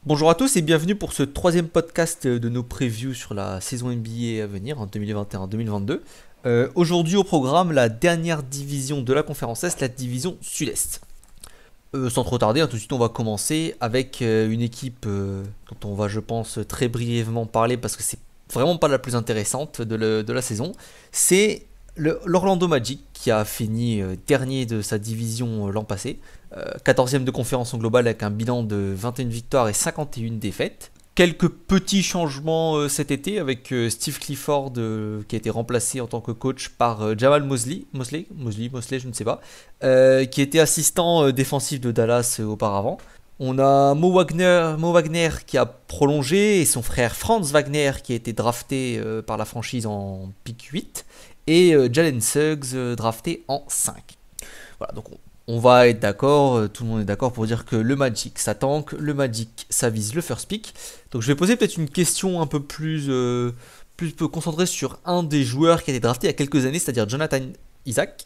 Bonjour à tous et bienvenue pour ce troisième podcast de nos previews sur la saison NBA à venir en 2021-2022. Aujourd'hui au programme, la dernière division de la conférence Est, la division Sud-Est. Sans trop tarder, tout de suite on va commencer avec une équipe dont on va je pense très brièvement parler parce que c'est vraiment pas la plus intéressante de la saison. C'est l'Orlando Magic qui a fini dernier de sa division l'an passé. 14e de conférence en global avec un bilan de 21 victoires et 51 défaites. Quelques petits changements cet été avec Steve Clifford qui a été remplacé en tant que coach par Jamal Mosley, je ne sais pas, qui était assistant défensif de Dallas auparavant. On a Mo Wagner qui a prolongé et son frère Franz Wagner qui a été drafté par la franchise en pick 8 et Jalen Suggs drafté en 5. Voilà, donc on va être d'accord, tout le monde est d'accord pour dire que le Magic ça tank, le Magic ça vise le first pick. Donc je vais poser peut-être une question un peu plus concentrée sur un des joueurs qui a été drafté il y a quelques années, c'est-à-dire Jonathan Isaac.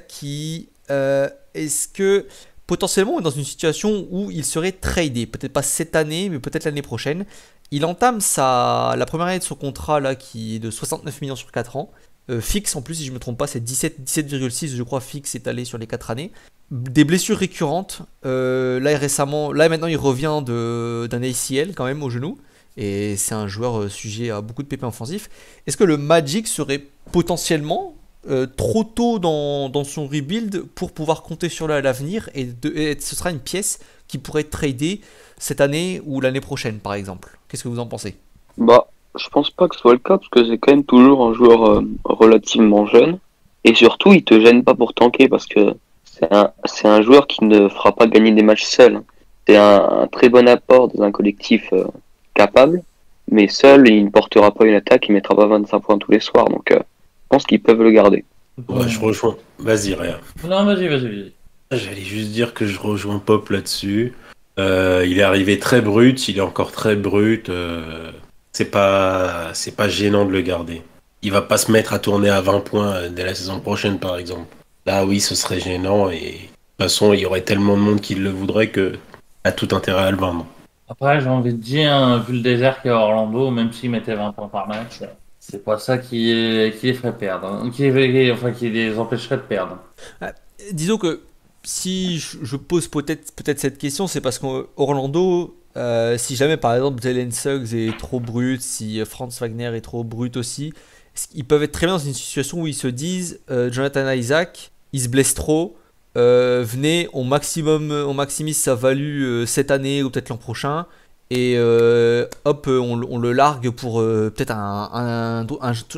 Qui est-ce que potentiellement on est dans une situation où il serait tradé, peut-être pas cette année, mais peut-être l'année prochaine. Il entame la première année de son contrat là, qui est de 69 millions sur 4 ans. Fixe en plus, si je ne me trompe pas, c'est 17,6 je crois fixe étalé sur les 4 années. Des blessures récurrentes. Là maintenant il revient d'un ACL quand même au genou. Et c'est un joueur sujet à beaucoup de pépins offensifs. Est-ce que le Magic serait potentiellement trop tôt dans son rebuild pour pouvoir compter sur lui à l'avenir et ce sera une pièce qui pourrait être tradée cette année ou l'année prochaine par exemple? Qu'est-ce que vous en pensez? Bah, je pense pas que ce soit le cas parce que c'est quand même toujours un joueur relativement jeune et surtout il te gêne pas pour tanker parce que c'est un joueur qui ne fera pas gagner des matchs seul. C'est un très bon apport dans un collectif capable, mais seul il ne portera pas une attaque, il mettra pas 25 points tous les soirs donc je pense qu'ils peuvent le garder. Ouais, je rejoins. Vas-y, Réa. Non, vas-y. J'allais juste dire que je rejoins Pop là-dessus. Il est arrivé très brut, il est encore très brut. C'est pas gênant de le garder. Il va pas se mettre à tourner à 20 points dès la saison prochaine, par exemple. Là, oui, ce serait gênant et de toute façon, il y aurait tellement de monde qui le voudrait que a tout intérêt à le vendre. Après, j'ai envie de dire, hein, vu le désert qu'il y a à Orlando, même s'ils mettaient 20 points par match, c'est pas ça qui les ferait perdre. Qui les empêcherait de perdre. Disons que si je pose peut-être cette question, c'est parce qu'Orlando, si jamais par exemple Jalen Suggs est trop brut, si Franz Wagner est trop brut aussi, ils peuvent être très bien dans une situation où ils se disent Jonathan Isaac, il se blesse trop, venez, on maximise sa value cette année ou peut-être l'an prochain. Et hop, on le largue pour peut-être un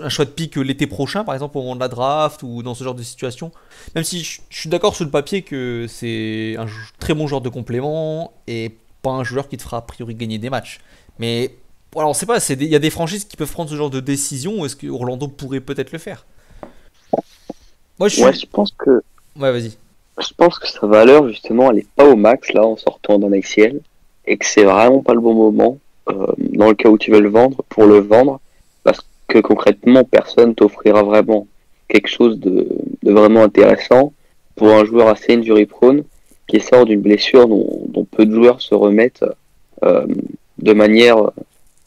choix de pick l'été prochain, par exemple au moment de la draft ou dans ce genre de situation. Même si je suis d'accord sur le papier que c'est un très bon joueur de complément et pas un joueur qui te fera a priori gagner des matchs. Mais voilà, on sait pas, il y a des franchises qui peuvent prendre ce genre de décision. Est-ce que Orlando pourrait peut-être le faire? Moi je suis. Ouais, Ouais, vas-y. je pense que sa valeur justement elle est pas au max là en sortant d'un ACL et que c'est vraiment pas le bon moment dans le cas où tu veux le vendre pour le vendre parce que concrètement personne t'offrira vraiment quelque chose de vraiment intéressant pour un joueur assez injury prone qui sort d'une blessure dont peu de joueurs se remettent euh, de manière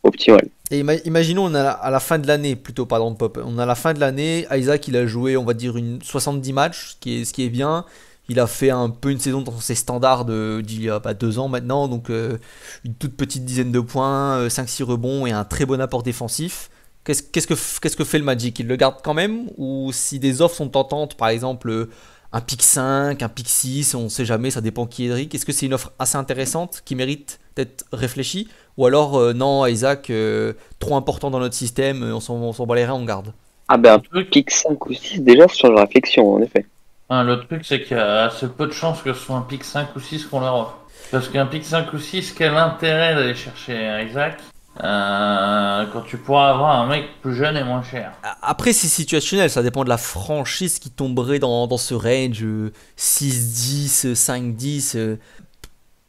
optimale. Et imaginons on a à la fin de l'année, plutôt pardon Pop, on a la fin de l'année, Isaac il a joué on va dire 70 matchs, ce qui est bien. Il a fait un peu une saison dans ses standards d'il y a 2 ans maintenant, donc une toute petite dizaine de points, 5-6 rebonds et un très bon apport défensif. Qu'est-ce que fait le Magic? Il le garde quand même? Ou si des offres sont tentantes, par exemple un pick 5, un pick 6, on ne sait jamais, ça dépend qui est Eric. Est-ce que c'est une offre assez intéressante qui mérite d'être réfléchie? Ou alors non, Isaac, trop important dans notre système, on s'en bat les reins, on garde. Ah ben un Le truc, pick 5 ou 6 déjà sur la réflexion en effet. le truc, c'est qu'il y a assez peu de chances que ce soit un pick 5 ou 6 qu'on leur offre. Parce qu'un pick 5 ou 6, quel intérêt d'aller chercher un Isaac quand tu pourras avoir un mec plus jeune et moins cher? Après, c'est situationnel, ça dépend de la franchise qui tomberait dans ce range 6-10, 5-10.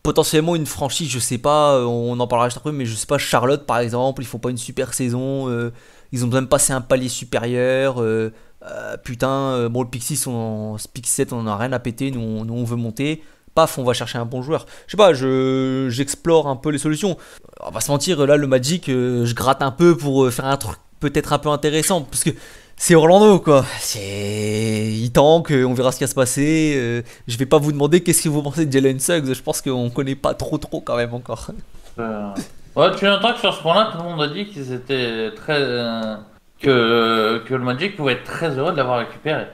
Potentiellement une franchise, je sais pas, on en parlera juste après, mais je sais pas, Charlotte par exemple, ils font pas une super saison, ils ont besoin de passer un palier supérieur. Putain, bon, le Pick 6, Pick 7, on en a rien à péter, nous on veut monter. paf, on va chercher un bon joueur. Je sais pas, j'explore un peu les solutions. On va se mentir, là, le Magic, je gratte un peu pour faire un truc peut-être un peu intéressant, parce que c'est Orlando, quoi. Il tank, on verra ce qui va se passer. Je vais pas vous demander qu'est-ce que vous pensez de Jalen Suggs. Je pense qu'on connaît pas trop quand même encore. Euh, Ouais, tu entends que sur ce point-là, tout le monde a dit qu'ils étaient très. Que le Magic pouvait être très heureux de l'avoir récupéré.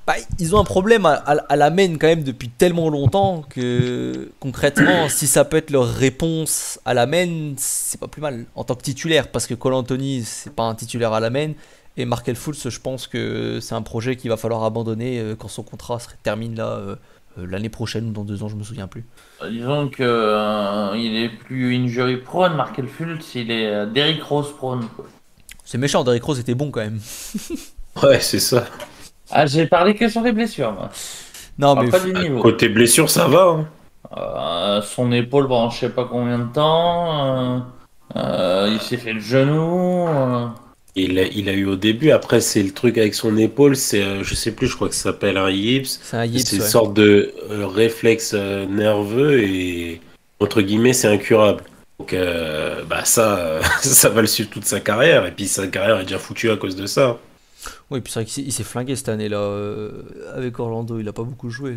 Bah, ils ont un problème à la main quand même depuis tellement longtemps que concrètement, si ça peut être leur réponse à la main, c'est pas plus mal en tant que titulaire, parce que Cole Anthony, c'est pas un titulaire à la main, et Markel Fultz, je pense que c'est un projet qu'il va falloir abandonner quand son contrat se termine là l'année prochaine ou dans 2 ans, je me souviens plus. Disons que il est plus injury prone, Markel Fultz, il est Derrick Rose prone, quoi. C'est méchant, Derrick Rose était bon quand même. Ouais, c'est ça. Ah, j'ai parlé que sur les blessures, moi. Non Parle mais pas du niveau. Côté blessure, ça va. Hein. Son épaule pendant je sais pas combien de temps. Il s'est fait le genou. Il a eu au début, après c'est le truc avec son épaule, c'est je sais plus, je crois que ça s'appelle un yips. c'est un yips, C'est une ouais. sorte de réflexe nerveux et entre guillemets c'est incurable. Donc bah ça, ça va le suivre toute sa carrière et puis sa carrière est déjà foutue à cause de ça. Oui, puis c'est vrai qu'il s'est flingué cette année-là avec Orlando, il a pas beaucoup joué.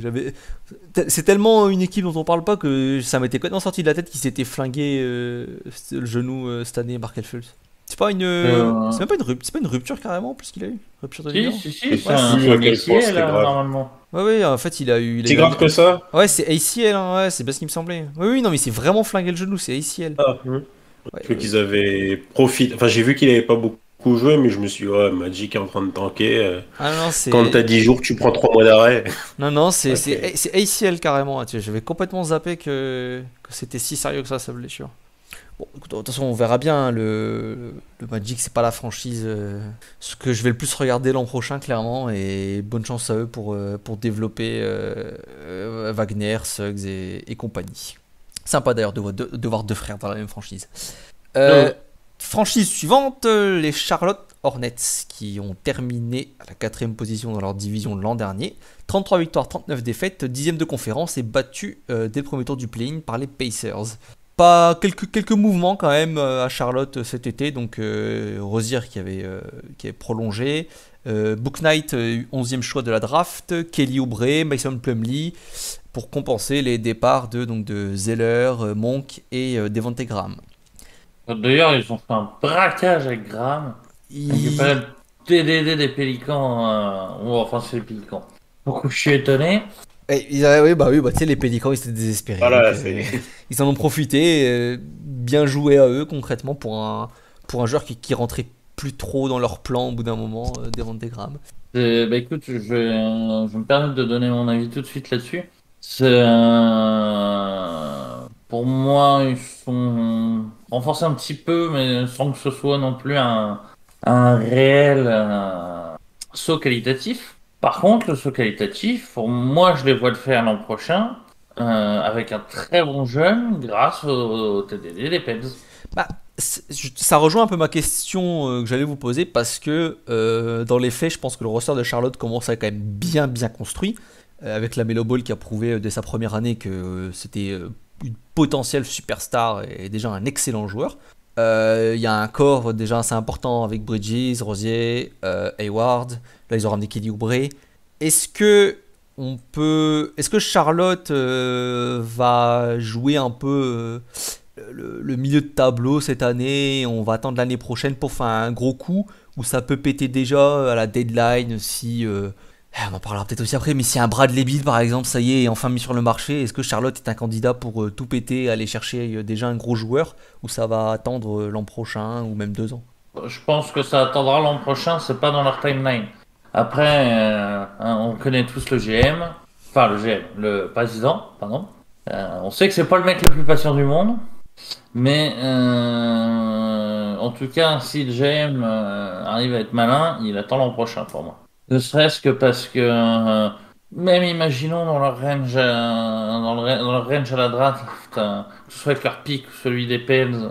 C'est tellement une équipe dont on parle pas que ça m'était complètement sorti de la tête qu'il s'était flingué le genou cette année, Markel Fultz. Euh, C'est même pas c'est pas une rupture carrément, plus qu'il a eu. Rupture de Si, ligament. si, Et si, pas si, c'est à un quel point ACL, c'était grave. normalement. Ouais, ouais, en fait, il a C'est eu grave que ça? Ouais, c'est ACL, hein, ouais, c'est bien ce qui me semblait. Oui, oui, non, mais c'est vraiment flingué le genou, c'est ACL. Ah, Ouais, je crois qu'ils avaient profité. Enfin, j'ai vu qu'il avait pas beaucoup joué, mais je me suis dit, ouais, Magic est en train de tanker. Ah non, Quand t'as 10 jours, tu prends 3 mois d'arrêt. Non, non, Ok. c'est ACL carrément. Tu vois, j'avais complètement zappé que c'était si sérieux que ça, sa blessure. Bon, écoute, de toute façon, on verra bien, hein. Le Magic, c'est pas la franchise ce que je vais le plus regarder l'an prochain, clairement. Et bonne chance à eux pour développer Wagner, Suggs et compagnie. Sympa d'ailleurs de voir deux frères dans la même franchise. Euh, Franchise suivante, les Charlotte Hornets, qui ont terminé à la 4ème position dans leur division l'an dernier. 33 victoires, 39 défaites, 10ème de conférence et battu dès le premier tour du play-in par les Pacers. Pas quelques mouvements quand même à Charlotte cet été, donc Rozier qui avait prolongé, Book Knight 11e choix de la draft, Kelly Oubre, Mason Plumlee pour compenser les départs de Zeller, Monk et Devontae Graham. D'ailleurs, ils ont fait un braquage avec Graham. Ils Il- récupèrent le TDD des Pélicans. Ou enfin, c'est les Pélicans. Donc, je suis étonné. Oui, bah tu sais, les Pélicans ils étaient désespérés. Voilà, Donc, c'est. ils en ont profité, bien joué à eux concrètement pour un joueur qui rentrait plus trop dans leur plan au bout d'un moment, Devontae Graham. Bah, écoute, je vais me permettre de donner mon avis tout de suite là-dessus. Pour moi, ils sont renforcés un petit peu, mais sans que ce soit non plus un réel saut qualitatif. Par contre, le saut qualitatif, pour moi, je les vois le faire l'an prochain avec un très bon jeune grâce au TDD des Peds. Bah, ça rejoint un peu ma question que j'allais vous poser parce que dans les faits, je pense que le roster de Charlotte commence à être quand même bien construit avec la Melo Ball qui a prouvé dès sa première année que c'était une potentielle superstar et déjà un excellent joueur. Il y a un corps déjà assez important avec Bridges, Rosier, Hayward. Là, ils ont ramené Kelly Oubre. Est-ce que Charlotte va jouer un peu le milieu de tableau cette année? On va attendre l'année prochaine pour faire un gros coup ou ça peut péter déjà à la deadline si on en parlera peut-être aussi après, mais si un Bradley Beal par exemple, ça y est, est enfin mis sur le marché, est-ce que Charlotte est un candidat pour tout péter, aller chercher déjà un gros joueur, ou ça va attendre l'an prochain ou même 2 ans? Je pense que ça attendra l'an prochain, c'est pas dans leur timeline. Après, on connaît tous le GM, enfin le GM, le président, pardon. On sait que c'est pas le mec le plus patient du monde, mais en tout cas, si le GM arrive à être malin, il attend l'an prochain pour moi. Ne serait-ce que parce que même imaginons dans leur range, dans leur range à la draft, que ce soit avec leur pick ou celui des Pels,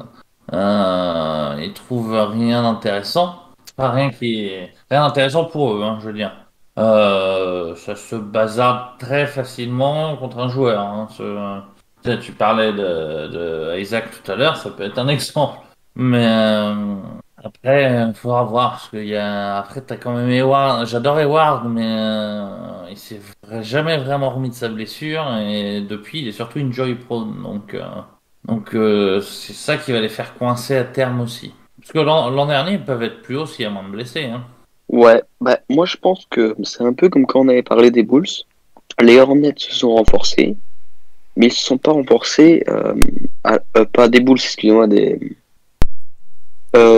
ils trouvent rien d'intéressant. Pas rien d'intéressant pour eux, hein, je veux dire. Ça se bazarde très facilement contre un joueur. Hein. Tu parlais de Isaac tout à l'heure, ça peut être un exemple. Mais après, il faudra voir. Parce qu'il y a... Après, tu as quand même Hayward. J'adore Hayward, mais il s'est jamais vraiment remis de sa blessure. Et depuis, il est surtout injury prone. Donc c'est ça qui va les faire coincer à terme aussi. Parce que l'an dernier, ils peuvent être plus hauts s'il y a moins de blessés. Hein. Ouais, bah moi je pense que c'est un peu comme quand on avait parlé des Bulls. Les Hornets se sont renforcés, mais ils se sont pas renforcés, pas des Bulls, excusez-moi, de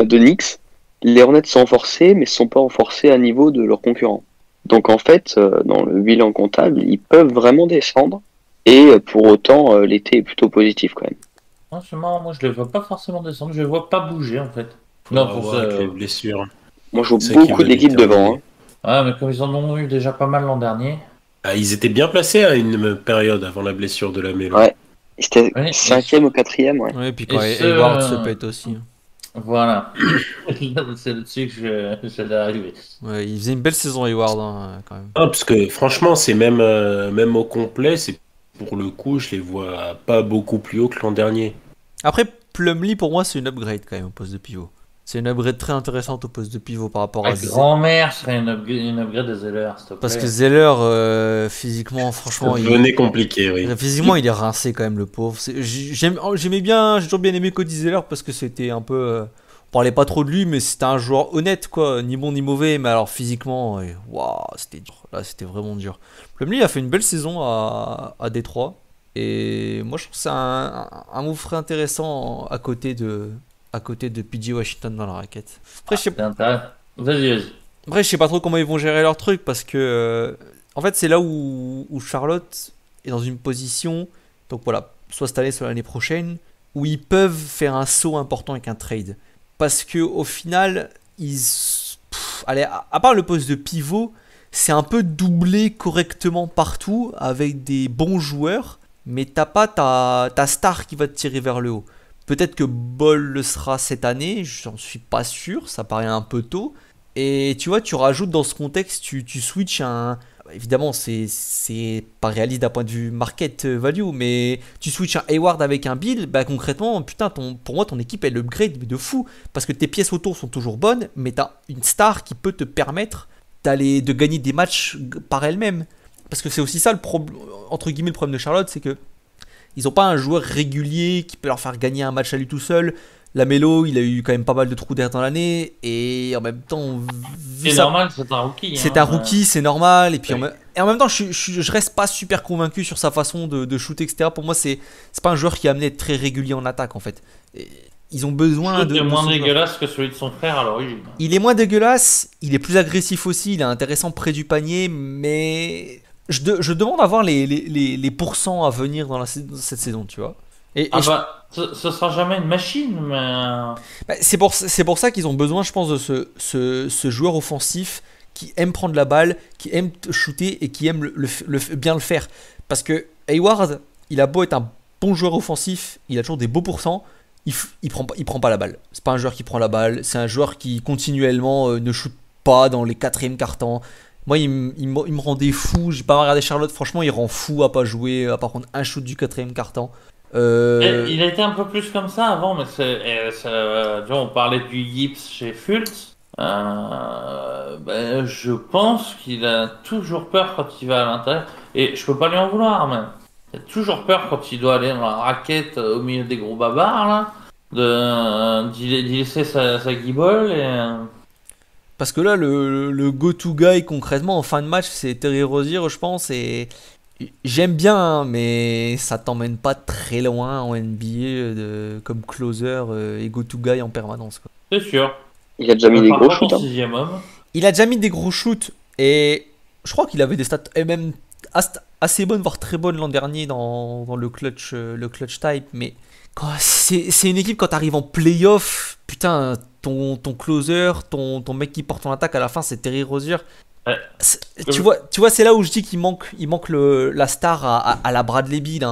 Knicks. Les Hornets sont renforcés, mais ne sont pas renforcés à niveau de leurs concurrents. Donc en fait, dans le bilan comptable, ils peuvent vraiment descendre, et pour autant, l'été est plutôt positif quand même. Ah, c'est marrant, moi je les vois pas forcément descendre, je les vois pas bouger en fait. Faudra Non, pour voir ça. avec les blessures. Moi je vois C'est ça qui beaucoup va d'équipes devant. déterminer. Hein. Ah, mais comme ils en ont eu déjà pas mal l'an dernier. Ah, ils étaient bien placés à une période avant la blessure de la Mélo. Ouais. C'était Oui, 5e ou 4e, ouais. Ouais, et puis quand Et Hayward se pète aussi. Voilà. C'est là-dessus que j'allais arriver. Ouais, il faisait une belle saison Hayward quand même. Ah, parce que franchement, c'est même au complet, c'est pour le coup, je les vois pas beaucoup plus haut que l'an dernier. Après, Plumlee pour moi c'est une upgrade quand même au poste de pivot. C'est une upgrade très intéressante au poste de pivot par rapport à Ma grand-mère serait une upgrade de Zeller, s'il te plaît. Parce que Zeller, physiquement, franchement, Ça devenait compliqué, oui. physiquement, il est rincé quand même, le pauvre. J'aimais bien, j'ai toujours bien aimé Cody Zeller parce que c'était un peu. On parlait pas trop de lui, mais c'était un joueur honnête, quoi. Ni bon ni mauvais, mais alors physiquement, waouh, c'était dur. Là, c'était vraiment dur. Plumlee a fait une belle saison à Détroit. Et moi, je trouve que c'est un move très intéressant à côté de PJ Washington dans la raquette. Après, je sais C'est intéressant. Vas-y. Après, je sais pas trop comment ils vont gérer leur truc parce que, en fait, c'est là où Charlotte est dans une position, donc voilà, soit cette année, soit l'année prochaine, où ils peuvent faire un saut important avec un trade. Parce que au final, allez, à part le poste de pivot, c'est un peu doublé correctement partout avec des bons joueurs, mais t'as pas ta star qui va te tirer vers le haut. Peut-être que Ball le sera cette année, j'en suis pas sûr, ça paraît un peu tôt. Et tu vois, tu rajoutes dans ce contexte, tu switches un. Évidemment, c'est pas réaliste d'un point de vue market value, mais tu switches un Hayward avec un Bill, bah concrètement, putain, pour moi, ton équipe elle upgrade mais de fou. Parce que tes pièces autour sont toujours bonnes, mais t'as une star qui peut te permettre de gagner des matchs par elle-même. Parce que c'est aussi ça, entre guillemets, le problème de Charlotte, c'est que ils n'ont pas un joueur régulier qui peut leur faire gagner un match à lui tout seul. La Mélo, il a eu quand même pas mal de trous d'air dans l'année. Et en même temps, c'est normal, c'est un rookie. C'est un rookie, c'est normal. Et puis en même temps, je reste pas super convaincu sur sa façon de shooter, etc. Pour moi, c'est pas un joueur qui est amené à être très régulier en attaque, en fait. Et ils ont besoin de. Il est moins dégueulasse que celui de son frère à l'origine. Il est moins dégueulasse, il est plus agressif aussi, il est intéressant près du panier, mais. Je demande à voir les pourcents à venir dans cette saison, tu vois. Ce sera jamais une machine, mais. C'est pour ça qu'ils ont besoin, je pense, de ce joueur offensif qui aime prendre la balle, qui aime shooter et qui aime bien le faire. Parce que Hayward, il a beau être un bon joueur offensif, il a toujours des beaux pourcents, il prend pas la balle. C'est pas un joueur qui prend la balle, c'est un joueur qui continuellement ne shoot pas dans les quatrièmes quart-temps. Moi, il me rendait fou. J'ai pas regardé Charlotte, franchement, il rend fou à pas jouer, à pas prendre un shoot du quatrième quart-temps. Il a été un peu plus comme ça avant, mais on parlait du Gibbs chez Fultz. Je pense qu'il a toujours peur quand il va à l'intérieur. Et je peux pas lui en vouloir, même. Il a toujours peur quand il doit aller dans la raquette au milieu des gros babards, là, d'y laisser sa guibole. Parce que là, le go-to guy concrètement en fin de match, c'est Terry Rozier, je pense. Et j'aime bien, hein, mais ça t'emmène pas très loin en NBA comme closer et go-to guy en permanence, quoi. C'est sûr. Il a déjà mis des gros shoots. Il a déjà mis des gros shoots. Et je crois qu'il avait des stats même assez bonnes, voire très bonnes l'an dernier dans le clutch type. Mais c'est une équipe, quand t'arrives en playoff, putain, ton closer, ton mec qui porte ton attaque à la fin, c'est Terry Rozier. Ouais. Tu vois, c'est là où je dis qu'il manque la star à la Bradley Beal,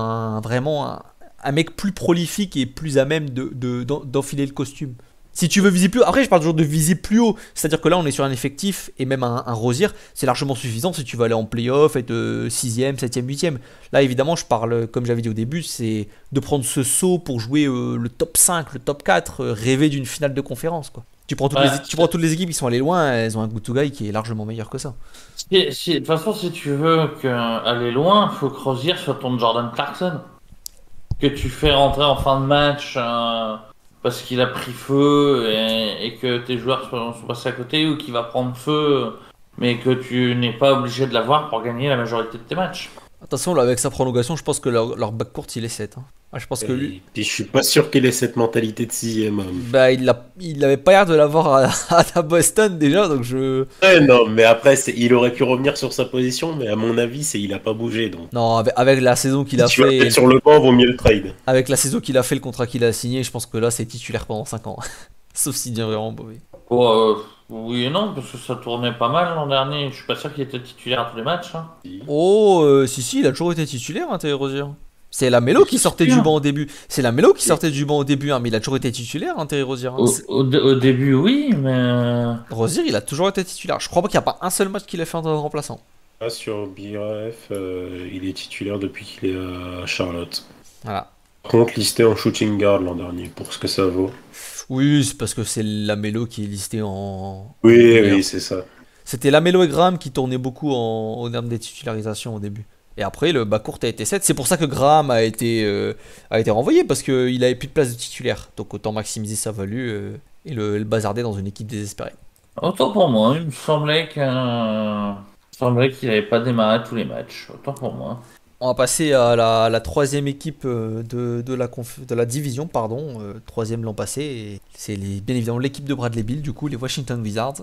vraiment un mec plus prolifique et plus à même d'enfiler le costume. Si tu veux viser plus haut, après je parle toujours de viser plus haut, c'est-à-dire que là on est sur un effectif et même un Rosier, c'est largement suffisant si tu veux aller en playoff, être 6ème, 7ème, 8ème. Là évidemment je parle, comme j'avais dit au début, c'est de prendre ce saut pour jouer le top 5, le top 4, rêver d'une finale de conférence quoi. Tu prends toutes les équipes qui sont allées loin, elles ont un go-to-guy qui est largement meilleur que ça. De toute façon, si tu veux aller loin, faut que Rosier soit ton Jordan Clarkson. Que tu fais rentrer en fin de match parce qu'il a pris feu et que tes joueurs sont passés à côté ou qu'il va prendre feu, mais que tu n'es pas obligé de l'avoir pour gagner la majorité de tes matchs. Attention, là, avec sa prolongation, je pense que leur backcourt il est 7. Hein. Ah, je pense que lui. Et je suis pas sûr qu'il ait cette mentalité de 6ème homme. Bah, il avait pas l'air de l'avoir à Boston déjà, donc je. Ouais, non, mais après, il aurait pu revenir sur sa position, mais à mon avis, il a pas bougé. Donc. Non, avec la saison qu'il a Si tu vas fait. être sur le banc, vaut mieux le trade. Avec la saison qu'il a fait, le contrat qu'il a signé, je pense que là, c'est titulaire pendant 5 ans. Sauf s'il devient vraiment mauvais. Oui et non, parce que ça tournait pas mal l'an dernier. Je suis pas sûr qu'il était titulaire à tous les matchs. Hein. Oh, si, il a toujours été titulaire, hein, Terry Rozier. C'est Lamelo qui sortait du banc au début. C'est Lamelo qui sortait du banc au début, hein, mais il a toujours été titulaire, hein, Terry Rozier. Hein. Au début, oui, mais. Rozier, il a toujours été titulaire. Je crois pas qu'il n'y a pas un seul match qu'il a fait en tant que remplaçant. Ah, sur BRF, il est titulaire depuis qu'il est à Charlotte. Voilà. Par contre, listé en shooting guard l'an dernier, pour ce que ça vaut. Oui, c'est parce que c'est Lamelo qui est listé en. Oui, c'est ça. C'était Lamelo et Graham qui tournaient beaucoup au terme des titularisations au début. Et après, le backcourt a été 7. C'est pour ça que Graham a été renvoyé, parce qu'il avait plus de place de titulaire. Donc autant maximiser sa value et le bazarder dans une équipe désespérée. Autant pour moi, il me semblait qu'il n'avait pas démarré tous les matchs. Autant pour moi. On va passer à la troisième équipe de la division, pardon, troisième l'an passé. Et c'est bien évidemment l'équipe de Bradley Beal, du coup, les Washington Wizards.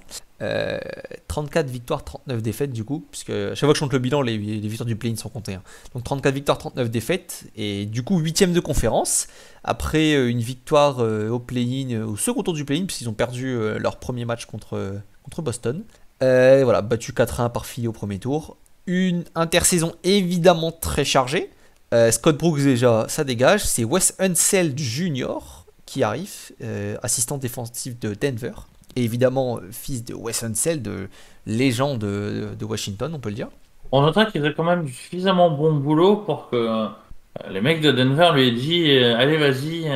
34 victoires, 39 défaites, du coup, puisque chaque fois que je compte le bilan, les victoires du play-in sont comptées. Hein. Donc 34 victoires, 39 défaites, et du coup 8ème de conférence, après une victoire au play-in, au second tour du play-in, puisqu'ils ont perdu leur premier match contre Boston. Voilà, battu 4-1 par Philly au premier tour. Une intersaison évidemment très chargée. Scott Brooks déjà, ça dégage. C'est Wes Unseld Jr. qui arrive, assistant défensif de Denver. Et évidemment, fils de Wes Unseld, légende de Washington, on peut le dire. On notera qu'il faisait quand même du suffisamment bon boulot pour que les mecs de Denver lui aient dit allez vas-y,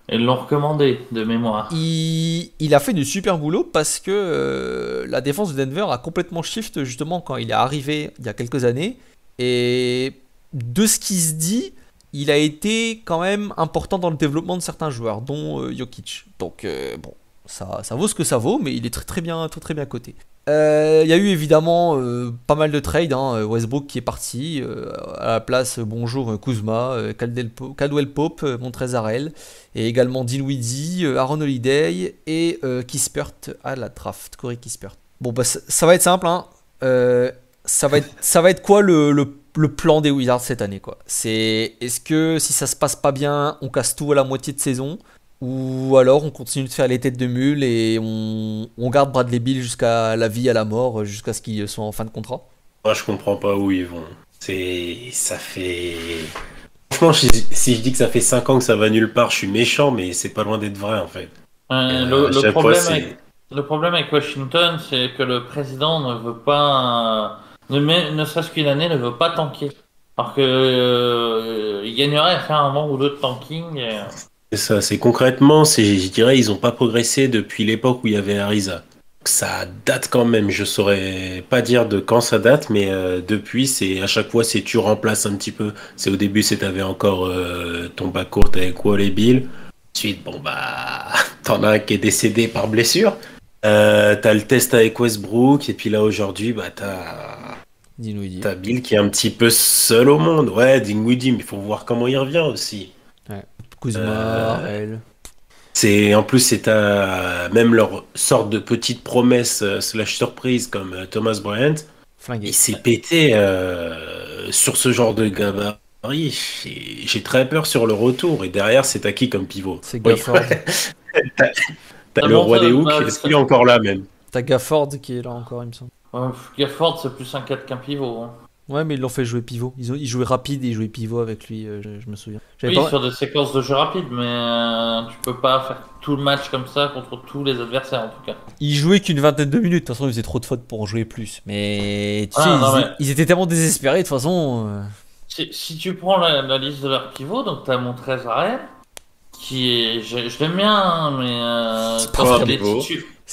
et l'ont recommandé de mémoire. Il a fait du super boulot parce que la défense de Denver a complètement shift justement quand il est arrivé il y a quelques années. Et de ce qui se dit, il a été quand même important dans le développement de certains joueurs, dont Jokic. Donc bon, ça vaut ce que ça vaut, mais il est très bien coté. Il y a eu évidemment pas mal de trades, hein. Westbrook qui est parti, à la place bonjour Kuzma, Caldwell Pope, Montrezl Harrell, et également Dinwiddie, Aaron Holiday et Kispert à la draft, Corey Kispert. Bon bah ça va être simple, hein. Ça va être quoi le plan des Wizards cette année quoi. Est-ce que si ça se passe pas bien, on casse tout à la moitié de saison? Ou alors on continue de faire les têtes de mule et on garde Bradley Beal jusqu'à la vie, à la mort, jusqu'à ce qu'ils soient en fin de contrat? Moi je comprends pas où ils vont. Ça fait... Franchement, si je dis que ça fait 5 ans que ça va nulle part, je suis méchant, mais c'est pas loin d'être vrai en fait. Le problème avec Washington, c'est que le président ne veut pas, ne serait-ce qu'une année, ne veut pas tanker. Alors que il gagnerait à faire un an ou deux de tanking. C'est ça, c'est concrètement, je dirais, ils ont pas progressé depuis l'époque où il y avait Ariza. Ça date quand même, je saurais pas dire de quand ça date, mais depuis, à chaque fois, tu remplaces un petit peu. Au début, t'avais encore ton backcourt avec Wall et Bill. Ensuite, bon bah, t'en as un qui est décédé par blessure. T'as le test avec Westbrook, et puis là aujourd'hui, bah t'as Bill qui est un petit peu seul au monde. Ouais, Dinwiddie, mais il faut voir comment il revient aussi. Ouais. Kuzma, elle. En plus, c'est même leur sorte de petite promesse slash surprise comme Thomas Bryant. Flingué. Il s'est pété sur ce genre de gabarit. J'ai très peur sur le retour. Et derrière, c'est à qui comme pivot? C'est Gafford. T'as le roi des hooks. Est-ce qu'il est encore là même? T'as Gafford qui est là encore, il me semble. Gafford, c'est plus un 4 qu'un pivot. Hein. Ouais, mais ils l'ont fait jouer pivot. Ils jouaient rapide et ils jouaient pivot avec lui, je me souviens. Oui, sur des séquences de jeu rapides, mais tu peux pas faire tout le match comme ça contre tous les adversaires en tout cas. Ils jouaient qu'une vingtaine de minutes, de toute façon ils faisaient trop de fautes pour en jouer plus. Mais tu sais, ils étaient tellement désespérés de toute façon. Si tu prends la liste de leurs pivots, donc t'as mon 13 Arel, qui est. Je l'aime bien, hein, mais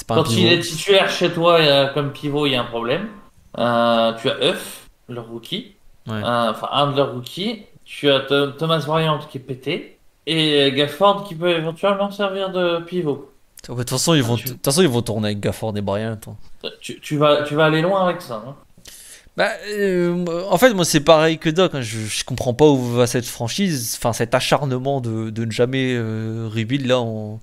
quand il est titulaire chez toi comme pivot, il y a un problème. Tu as Euf, le rookie. Ouais. Enfin, un de leurs rookies. Tu as Thomas Bryant qui est pété. Et Gafford qui peut éventuellement servir de pivot. De toute façon, ils vont tourner avec Gafford et Bryant. Tu vas aller loin avec ça. Hein. Bah, en fait, moi, c'est pareil que Doc. Hein. Je comprends pas où va cette franchise. Enfin, cet acharnement de ne jamais rebuild là. En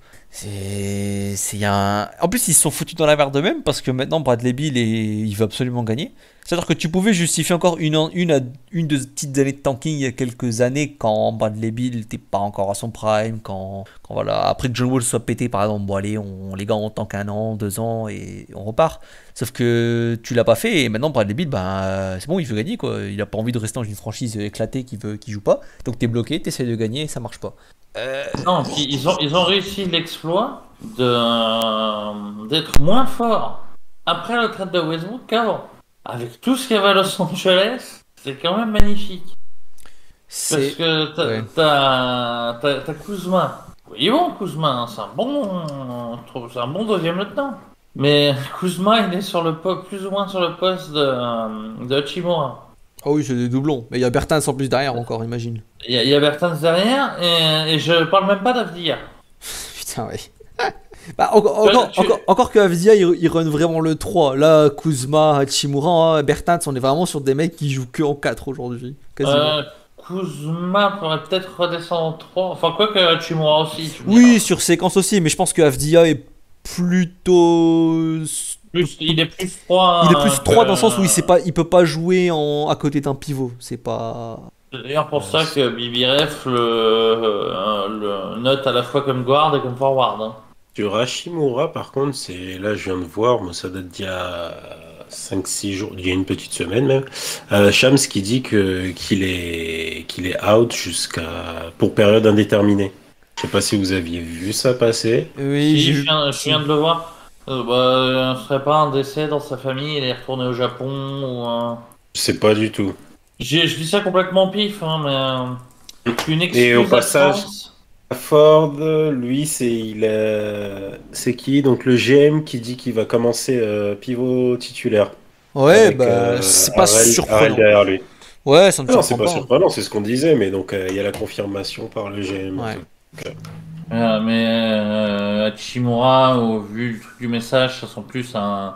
plus, ils se sont foutus dans la merde eux-mêmes parce que maintenant, Bradley Beal il veut absolument gagner. C'est-à-dire que tu pouvais justifier encore une de petites années de tanking il y a quelques années quand Bradley Beal n'était pas encore à son prime, quand voilà, après que John Wall soit pété par exemple, bon allez, les gars on tank 1 an, 2 ans et on repart. Sauf que tu l'as pas fait et maintenant Bradley Beal, c'est bon, il veut gagner quoi. Il a pas envie de rester dans une franchise éclatée qui joue pas. Donc t'es bloqué, t'essaies de gagner et ça marche pas. Non, ils ont réussi l'exploit d'être moins forts après le trade de Westbrook qu'avant. Avec tout ce qu'il y avait à Los Angeles, c'est quand même magnifique. Parce que t'as Kuzma. Il est bon Kuzma, hein, c'est un bon deuxième lieutenant. Mais Kuzma, il est plus ou moins sur le poste de Hachimura. Ah oui, c'est des doublons. Mais il y a Bertans en plus derrière encore, imagine. Il y a Bertans derrière et je parle même pas d'Avdia. Putain, ouais. Encore que Avdia il run vraiment le 3. Là, Kuzma, Hachimura, Bertans, on est vraiment sur des mecs qui jouent que en 4 aujourd'hui. Kuzma pourrait peut-être redescendre en 3. Enfin, quoi que Hachimura aussi. Oui, sur séquence aussi, mais je pense que Avdia est plutôt. Il est plus froid. Il est plus 3 dans le sens où il peut pas jouer à côté d'un pivot. C'est pas. C'est d'ailleurs pour ça que BBRF le note à la fois comme guard et comme forward. Hein. Sur Hachimura, par contre, là je viens de voir, mais ça date d'il y a 5-6 jours, il y a une petite semaine même. Shams qui dit qu'il est out pour période indéterminée. Je sais pas si vous aviez vu ça passer. Oui, je viens de le voir. Ce serait pas un décès dans sa famille, il est retourné au Japon ou. Je sais pas du tout. Je dis ça complètement pif, hein, mais une excuse. Et au passage. Ford, lui, c'est qui? Donc le GM qui dit qu'il va commencer pivot titulaire. Ouais, avec, c'est pas surprenant. Derrière lui. Ouais, ça me surprend pas. Non, c'est pas surprenant, c'est ce qu'on disait, mais donc il y a la confirmation par le GM. Ouais. Mais Hachimura, au vu du message, ça sent plus un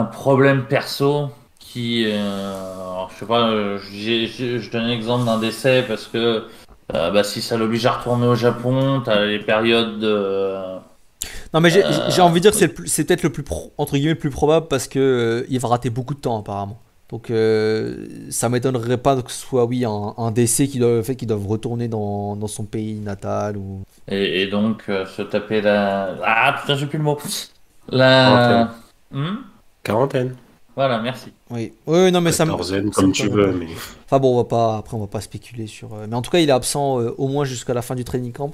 problème perso qui, je sais pas, je donne l'exemple d'un décès parce que si ça l'oblige à retourner au Japon, t'as les périodes de. Non mais j'ai envie de dire que c'est peut-être entre guillemets le plus probable parce que il va rater beaucoup de temps apparemment. Donc ça m'étonnerait pas que ce soit un décès qu'ils doivent retourner dans son pays natal ou. Et donc se taper putain j'ai plus le mot. Quarantaine. Voilà, merci. Oui, non mais ça me. Comme tu veux, mais. Enfin bon, on va pas spéculer sur. Mais en tout cas, il est absent au moins jusqu'à la fin du training camp.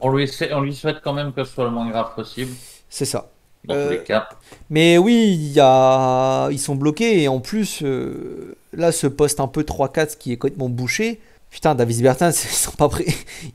On lui souhaite quand même que ce soit le moins grave possible. C'est ça. Dans tous les cas. Mais oui, ils sont bloqués et en plus, là, ce poste un peu 3-4 qui est complètement bouché. Putain, Davis Bertans, ils sont pas prêts.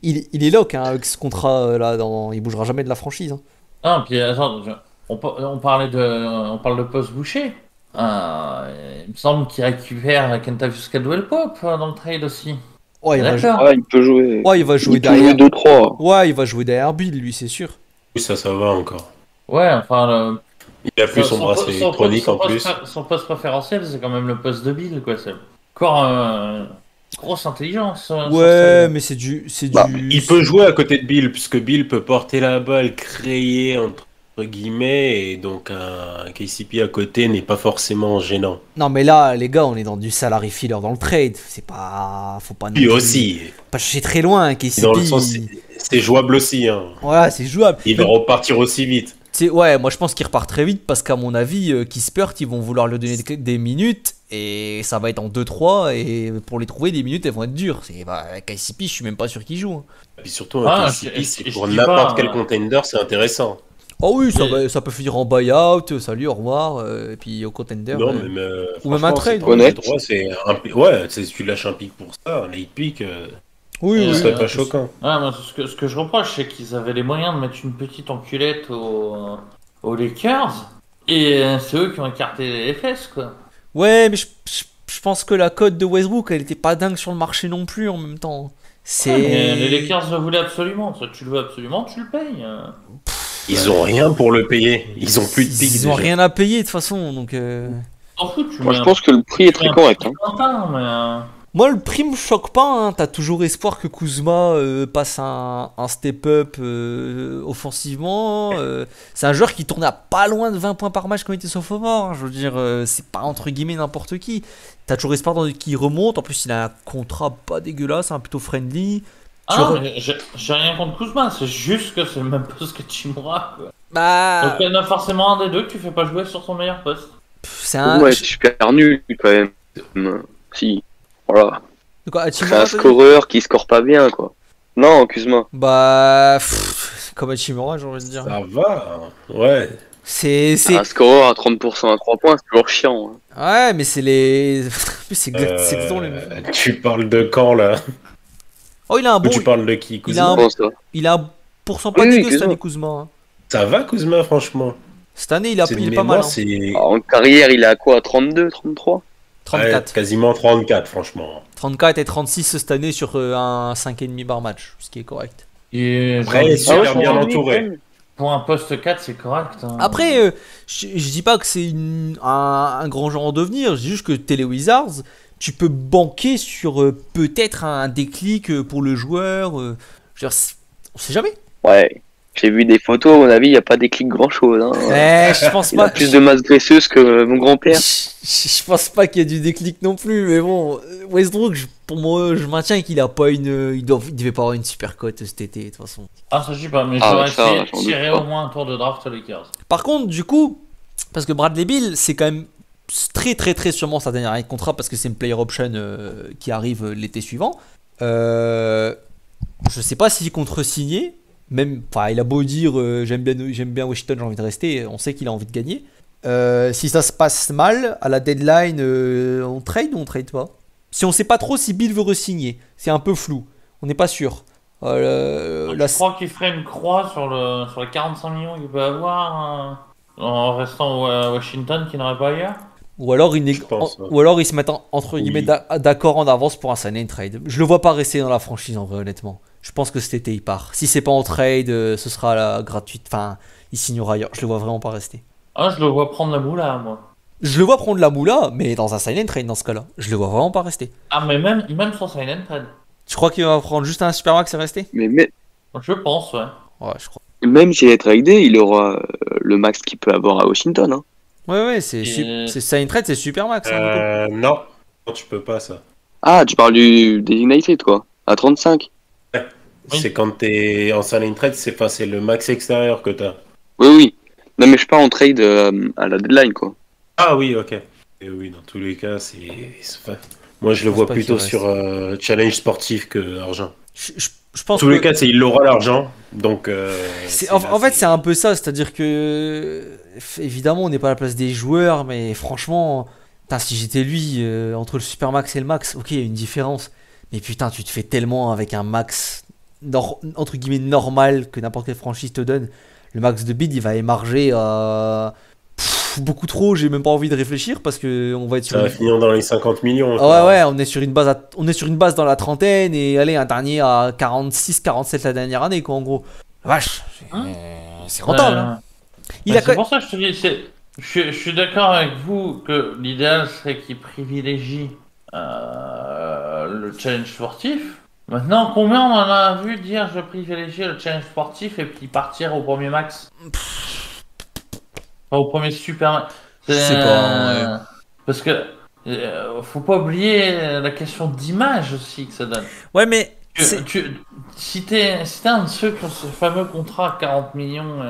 Il est lock avec ce contrat là. Il bougera jamais de la franchise. Hein. Ah, puis attends. On parle de poste bouché. Il me semble qu'il récupère Kentavious Caldwell-Pope dans le trade aussi. Ouais, il peut jouer. Ouais, il va jouer derrière. 2-3. Ouais, il va jouer derrière Bill, lui, c'est sûr. Oui, ça va encore. Ouais, enfin. Il a plus son bracelet électronique en plus. Son poste préférentiel, c'est quand même le poste de Bill, quoi. C'est encore grosse intelligence. Ouais, mais c'est du. Il peut jouer à côté de Bill, puisque Bill peut porter la balle, créer entre guillemets, et donc un KCP à côté n'est pas forcément gênant. Non mais là les gars, on est dans du salary filler dans le trade, c'est pas, faut pas. Lui aussi. Pas chercher très loin, KCP. Dans le sens, c'est jouable aussi. Hein. Voilà, c'est jouable. Il va repartir aussi vite. Ouais, moi je pense qu'il repart très vite parce qu'à mon avis, Kispert, ils vont vouloir lui donner des minutes Et ça va être en 2-3, et pour les trouver, des minutes, elles vont être dures. KCP, je suis même pas sûr qu'il joue. Hein. Et puis surtout, Ah, KCP, c'est je pour dis n'importe pas, quel contender, c'est intéressant. Oh oui, Mais- ça peut finir en buyout, salut, au revoir, et puis au contender. Non, euh, même, ou même un franchement, c'est trade. pas Honnête. droit, ouais, tu lâches un pick pour ça, un late pick, Oui, ce oui. serait pas choquant. Ouais, moi, ce que je reproche, c'est qu'ils avaient les moyens de mettre une petite enculette aux Lakers, et c'est eux qui ont écarté les fesses, quoi. Ouais, mais je pense que la cote de Westbrook, elle était pas dingue sur le marché non plus en même temps. Ouais, mais les Lakers le voulaient absolument. Ça, tu le veux absolument, tu le payes. Ils ont rien pour le payer. Ils ont plus de pics. Ils ont déjà. rien à payer de toute façon, donc. T'en fous, tu Moi, mets je un- pense que le prix est très un correct. petit Hein. Quentin, mais, Moi, le prix me choque pas. Hein. T'as toujours espoir que Kuzma passe un step-up offensivement. C'est un joueur qui tourne à pas loin de 20 points par match quand il était sophomore. Hein. Je veux dire, c'est pas entre guillemets n'importe qui. T'as toujours espoir qu'il remonte. En plus, il a un contrat pas dégueulasse, hein, plutôt friendly. Ah, mais j'ai rien contre Kuzma, c'est juste que c'est le même poste que Chimura, quoi. Bah, Donc il y en a forcément un des deux que tu fais pas jouer sur son meilleur poste. c'est un. Ouais, c'est super nul quand même. Si, voilà. De quoi, C'est Hachimura, un t'as dit scoreur qui score pas bien, quoi. Non, Kuzma. Bah, comme Hachimura, j'ai envie de dire. Ça va, ouais. C'est. Un scoreur à 30% à 3 points, c'est toujours chiant. Hein. Ouais, mais c'est les. c'est exactement les. Tu parles de quand là? Oh, il a un Ou bon. tu parles de qui? il a Kuzma un- Comment ça Il a un pourcent pas Oui, dégueu Kuzma. cette année, Kuzma. Hein. Ça va, Kuzma, franchement. Cette année, il De est pas mal. mémoire, Hein. c'est En carrière, il est à quoi 32, 33 34. ouais, quasiment 34, franchement. 34 et 36 cette année sur un 5,5 par match, ce qui est correct. Et Après, j'ai envie de super dire, bien pour un- entouré. Pour un poste 4, c'est correct. Hein. Après, je dis pas que c'est un grand genre en devenir, je dis juste que Télé Wizards, tu peux banquer sur peut-être un déclic pour le joueur. Je veux dire, on sait jamais. Ouais. J'ai vu des photos, à mon avis, il n'y a pas déclic grand-chose. Hein. Je pense Il a pas. plus de masse graisseuse que mon grand-père. Je pense pas qu'il y ait du déclic non plus, mais bon, Westbrook, pour moi, je maintiens qu'il a pas une, il devait pas avoir une super cote cet été de toute façon. Ah, ça je dis pas, mais Ah, j'aurais ça, essayé j'en de doute tirer pas. au moins un tour de draft aux Lakers. Par contre, du coup, parce que Bradley Beal, c'est quand même très très très sûrement sa dernière année de contrat parce que c'est une player option qui arrive l'été suivant. Je sais pas s'il compte re-signer. Même, enfin, il a beau dire j'aime bien Washington, j'ai envie de rester. On sait qu'il a envie de gagner. Si ça se passe mal à la deadline, on trade ou on trade pas. Si on sait pas trop si Bill veut re-signer, c'est un peu flou. On n'est pas sûr. Je crois qu'il ferait une croix sur les 45 millions qu'il peut avoir en restant à Washington qu'il n'aurait pas ailleurs. Ou alors, pense, ouais. ou alors ils se mettent entre guillemets Oui. d'accord en avance pour un sign and trade. Je le vois pas rester dans la franchise en vrai, honnêtement. Je pense que cet été il part. Si c'est pas en trade, ce sera la gratuite. Enfin, il signera ailleurs. Je le vois vraiment pas rester. Ah, je le vois prendre la moula, moi. Je le vois prendre la moula, mais dans un sign and trade dans ce cas-là. Je le vois vraiment pas rester. Ah, mais même son sign and trade. Tu crois qu'il va prendre juste un supermax et rester? Mais Je pense, ouais. Ouais, je crois. même s'il est tradé, il aura le max qu'il peut avoir à Washington. Hein. Ouais, c'est sign and trade, c'est supermax. Hein, du coup. Non, tu peux pas ça. Ah, tu parles du Designated, quoi. À 35. Oui. C'est quand t'es en sign trade, c'est le max extérieur que t'as. Oui, oui. Non, mais je parle en trade à la deadline, quoi. Ah oui, ok. Et oui, dans tous les cas, moi je le vois pas plutôt qu'il sur challenge sportif que argent. Je pense Dans tous les que- cas, il aura l'argent, donc. En fait, c'est un peu ça, c'est-à-dire que évidemment, on n'est pas à la place des joueurs, mais franchement, putain, si j'étais lui, entre le supermax et le max, ok, il y a une différence, mais putain, tu te fais tellement avec un max entre guillemets normal que n'importe quelle franchise te donne. Le max de bid, il va émarger à beaucoup trop. J'ai même pas envie de réfléchir parce que on va être sur Ça va finir dans les 50 millions. Ah ouais, on est sur une base on est sur une base dans la trentaine et allez, un dernier à 46 47 la dernière année quoi en gros. Vache, c'est rentable. Hein. Il a C'est quand- pour ça que je te dis, je suis d'accord avec vous que l'idéal serait qu'il privilégie le challenge sportif. Maintenant, combien on en a vu dire je privilégie le challenge sportif et puis partir au premier max? Enfin, au premier super max. Je sais pas, ouais. Parce que faut pas oublier la question d'image aussi que ça donne. Ouais, mais Si t'es un de ceux qui ont ce fameux contrat à 40 millions,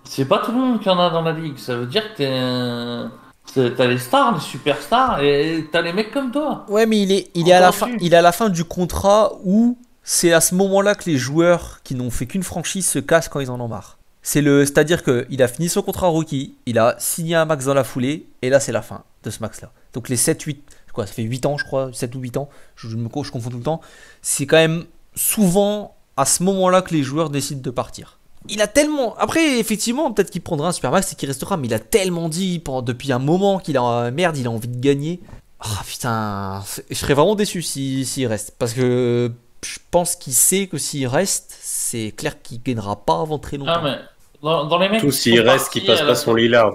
c'est pas tout le monde qui en a dans la ligue. Ça veut dire que T'as les stars, les superstars, et t'as les mecs comme toi. Ouais, mais il est à la fin, il est à la fin du contrat où c'est à ce moment-là que les joueurs qui n'ont fait qu'une franchise se cassent quand ils en ont marre. C'est-à-dire qu'il a fini son contrat rookie, il a signé un max dans la foulée, et là c'est la fin de ce max-là. Donc les 7-8, quoi, ça fait 8 ans je crois, 7 ou 8 ans, je confonds tout le temps. C'est quand même souvent à ce moment-là que les joueurs décident de partir. Il a tellement... Après, effectivement, peut-être qu'il prendra un Supermax et qu'il restera, mais il a tellement dit depuis un moment qu'il a... Merde, il a envie de gagner. Ah putain, je serais vraiment déçu s'il reste. Parce que je pense qu'il sait que s'il reste, c'est clair qu'il gagnera pas avant très longtemps. Ah, mais dans les mecs Tout s'il reste, qu'il passe pas son Lillard.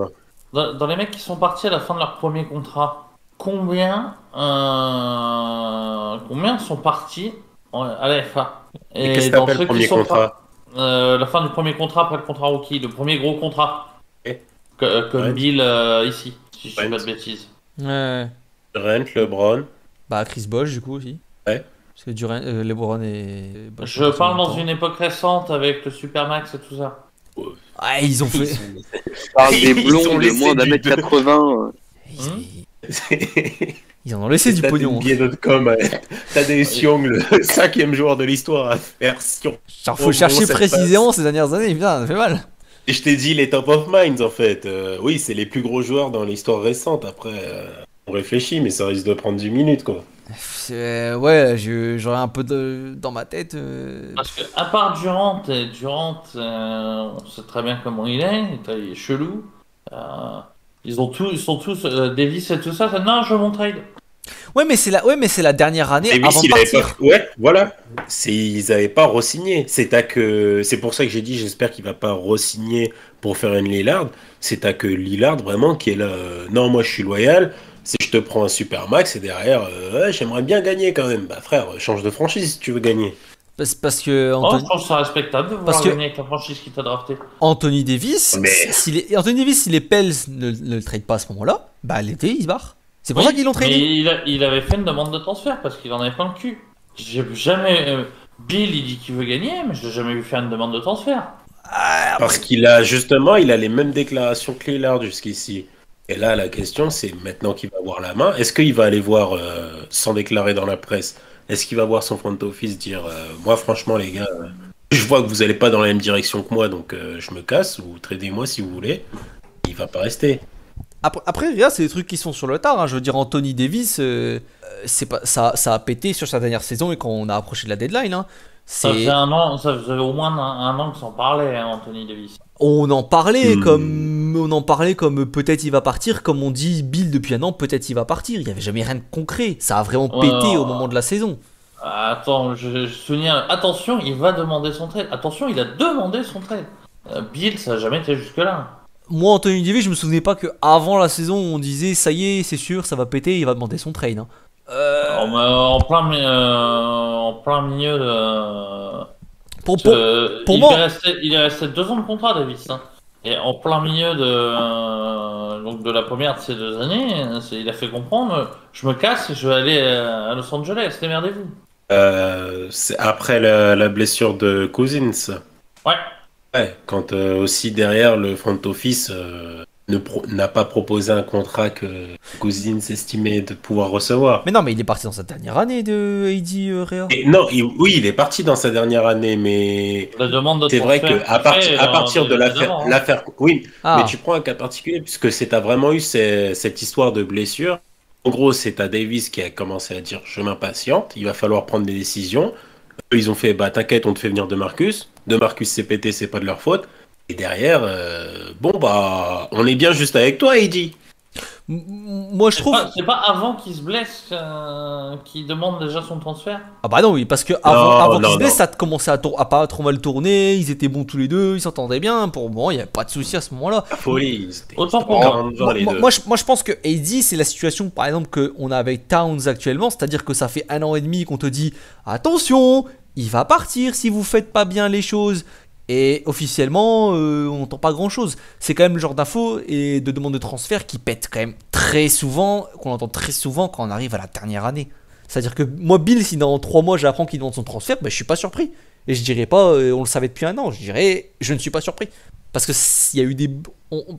Dans les mecs qui sont partis à la fin de leur premier contrat, combien sont partis à la FA? Et qu'est-ce que t'appelles le premier contrat? La fin du premier contrat après le contrat rookie, le premier gros contrat. Okay. Comme ouais. Bill ici, si je dis pas de bêtises. Ouais. Durant, LeBron. Bah Chris Bosh du coup aussi. Ouais. Parce que Durant, LeBron et... Bosh, je parle dans une époque récente avec le Supermax et tout ça. Ouais, ils ont fait... Je parle des blonds de moins d'1m80. Ils en ont laissé du pognon. T'as des Sion, le 5e joueur de l'histoire à faire Sion. Genre faut chercher précisément ces dernières années, putain, ça fait mal. Et je t'ai dit les top of minds en fait. Oui, c'est les plus gros joueurs dans l'histoire récente. Après, on réfléchit, mais ça risque de prendre 10 minutes quoi. Ouais, j'aurais un peu dans ma tête. Parce que à part Durant, on sait très bien comment il est chelou. Ils sont tous Davis et tout ça. Non, je veux mon trade. Ouais, mais c'est la dernière année Davis, avant de partir. Ouais, voilà. Ils n'avaient pas re-signé. C'est pour ça que j'ai dit, j'espère qu'il va pas re-signer pour faire une Lillard. C'est à que Lillard vraiment qui est là. Non, moi je suis loyal. Je te prends un Supermax et derrière, j'aimerais bien gagner quand même. Bah frère, change de franchise si tu veux gagner. Parce que je pense ça respectable de vouloir gagner avec la franchise qui t'a drafté. Anthony Davis, si les Pels ne le trade pas à ce moment-là, bah l'été il se barre. C'est pour ça qu'ils l'ont tradé. Mais il avait fait une demande de transfert parce qu'il en avait plein le cul. J'ai jamais. Bill il dit qu'il veut gagner, mais je l'ai jamais vu faire une demande de transfert. Parce qu'il a les mêmes déclarations que Lillard jusqu'ici. Et là, la question, c'est maintenant qu'il va voir la main, est-ce qu'il va aller voir sans déclarer dans la presse? Est-ce qu'il va voir son front office dire moi, franchement, les gars, je vois que vous n'allez pas dans la même direction que moi, donc je me casse, ou tradez-moi si vous voulez. Il va pas rester. Après, regarde, c'est des trucs qui sont sur le tard. Hein. Je veux dire, Anthony Davis, ça a pété sur sa dernière saison et quand on a approché de la deadline. Hein, ça faisait au moins un an que s'en parlait, hein, Anthony Davis. On en parlait comme peut-être il va partir, comme on dit Bill depuis un an, peut-être il va partir. Il n'y avait jamais rien de concret. Ça a vraiment pété au moment de la saison. Attends, je souviens. Attention, il va demander son trade. Attention, il a demandé son trade. Bill, ça n'a jamais été jusque-là. Moi, Anthony Davis, je me souvenais pas qu'avant la saison, on disait ça y est, c'est sûr, ça va péter, il va demander son trade. Hein. En plein milieu de. Pour moi, il est resté 2 ans de contrat, Davis. Hein. Et en plein milieu de la première de ces 2 années, il a fait comprendre je me casse et je vais aller à Los Angeles, démerdez-vous. C'est après la blessure de Cousins. Ouais, quand aussi derrière le front office n'a pas proposé un contrat que Cousins estimait de pouvoir recevoir. Mais non, mais il est parti dans sa dernière année de Heidi Rea. Non, oui, il est parti dans sa dernière année, mais la demande de c'est vrai qu'à partir de l'affaire, oui, mais tu prends un cas particulier puisque t'as vraiment eu cette histoire de blessure. En gros, c'est ta Davis qui a commencé à dire je m'impatiente, il va falloir prendre des décisions. Eux, ils ont fait bah t'inquiète, on te fait venir de Marcus s'est pété, c'est pas de leur faute. Et derrière, on est bien juste avec toi, Heidi. Moi, je trouve. C'est pas avant qu'il se blesse qu'il demande déjà son transfert. Ah bah non, oui, parce que avant qu'il se blesse, ça commençait à pas trop mal tourner. Ils étaient bons tous les deux, ils s'entendaient bien. Pour moi, il n'y avait pas de souci à ce moment-là. La folie. Autant pour moi, je pense que Heidi, c'est la situation, par exemple, qu'on a avec Towns actuellement. C'est-à-dire que ça fait 1 an et demi qu'on te dit attention, il va partir si vous faites pas bien les choses. Et officiellement, on n'entend pas grand chose. C'est quand même le genre d'infos et de demandes de transfert qui pètent quand même très souvent, qu'on entend très souvent quand on arrive à la dernière année. C'est-à-dire que moi, Bill, si dans 3 mois j'apprends qu'il demande son transfert, je suis pas surpris. Et je dirais pas, on le savait depuis 1 an, je dirais, je ne suis pas surpris. Parce que il y a eu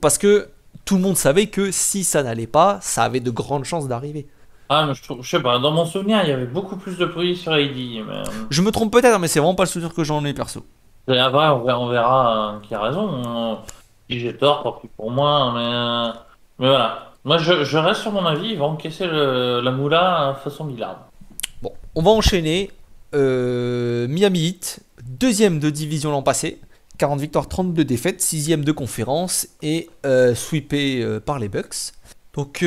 parce que tout le monde savait que si ça n'allait pas, ça avait de grandes chances d'arriver. Ah, mais je sais pas, dans mon souvenir, il y avait beaucoup plus de bruit sur AD. Mais... Je me trompe peut-être, mais c'est vraiment pas le souvenir que j'en ai perso. C'est vrai, on verra qui a raison. Si j'ai tort, tant pis pour moi. Mais voilà. Moi, je reste sur mon avis. Ils vont encaisser la moula façon Billard. Bon, on va enchaîner. Miami Heat, deuxième de division l'an passé. 40 victoires, 32 défaites, sixième de conférence et sweepé par les Bucks. Donc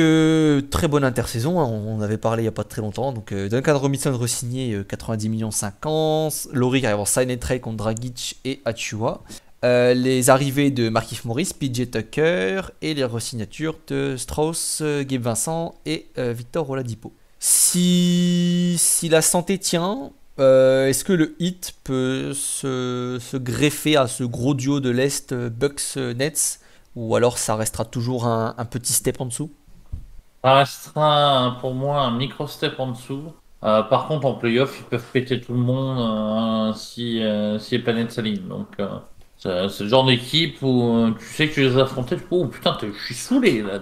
très bonne intersaison, hein, on en avait parlé il n'y a pas très longtemps. Donc Duncan Robinson re-signé 90 millions 5 ans. Laurie arrive en sign and trade contre Dragic et Achua. Les arrivées de Markieff Morris, PJ Tucker et les re-signatures de Strauss, Gabe Vincent et Victor Oladipo. Si la santé tient, est-ce que le Heat peut se greffer à ce gros duo de l'Est Bucks-Nets ou alors ça restera toujours un petit step en dessous? Ça restera pour moi un micro-step en dessous. Par contre, en playoff, ils peuvent péter tout le monde si les planètes s'alignent. Donc, c'est le genre d'équipe où tu sais que tu les as affrontés. Tu dis, oh putain, je suis saoulé là.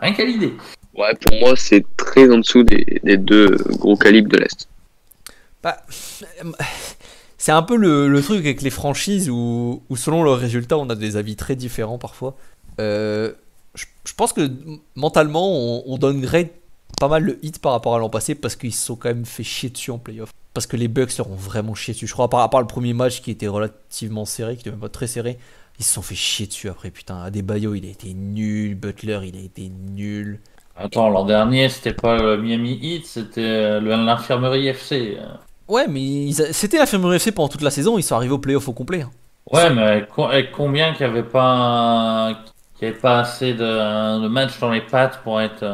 Rien qu'à l'idée. Ouais, pour moi, c'est très en dessous des deux gros calibres de l'Est. Bah, c'est un peu le truc avec les franchises où selon leurs résultats, on a des avis très différents parfois. Je pense que mentalement, on donnerait pas mal le Heat par rapport à l'an passé parce qu'ils se sont quand même fait chier dessus en playoff. Parce que les Bucks leur ont vraiment chié dessus. Je crois, à part le premier match qui était relativement serré, qui était même pas très serré, ils se sont fait chier dessus après. Putain, Adebayo, il a été nul. Butler, il a été nul. Attends, l'an dernier, c'était pas le Miami Heat, c'était l'infirmerie FC. Ouais, mais c'était l'infirmerie FC pendant toute la saison. Ils sont arrivés au playoff au complet. Hein. Ouais, mais avec combien qu'il n'y avait pas assez de matchs dans les pattes pour être.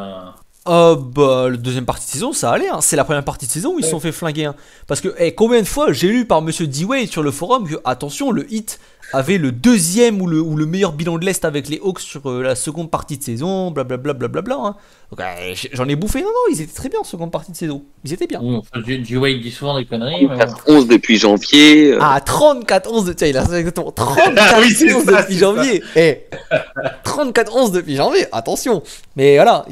Bah, le deuxième partie de saison, ça allait. Hein. C'est la première partie de saison où ils se sont fait flinguer. Hein. Parce que, combien de fois j'ai lu par Monsieur D-Way sur le forum que, attention, le Heat avait le deuxième ou le meilleur bilan de l'Est avec les Hawks sur la seconde partie de saison, blablabla. Hein. Donc, j'en ai bouffé. Non, ils étaient très bien en seconde partie de saison. Ils étaient bien. D-Way dit souvent des conneries. 4-11 depuis janvier. Ah, 34-11 tiens, il a exactement 34-11 depuis janvier. 34-11 depuis janvier, attention. Mais voilà,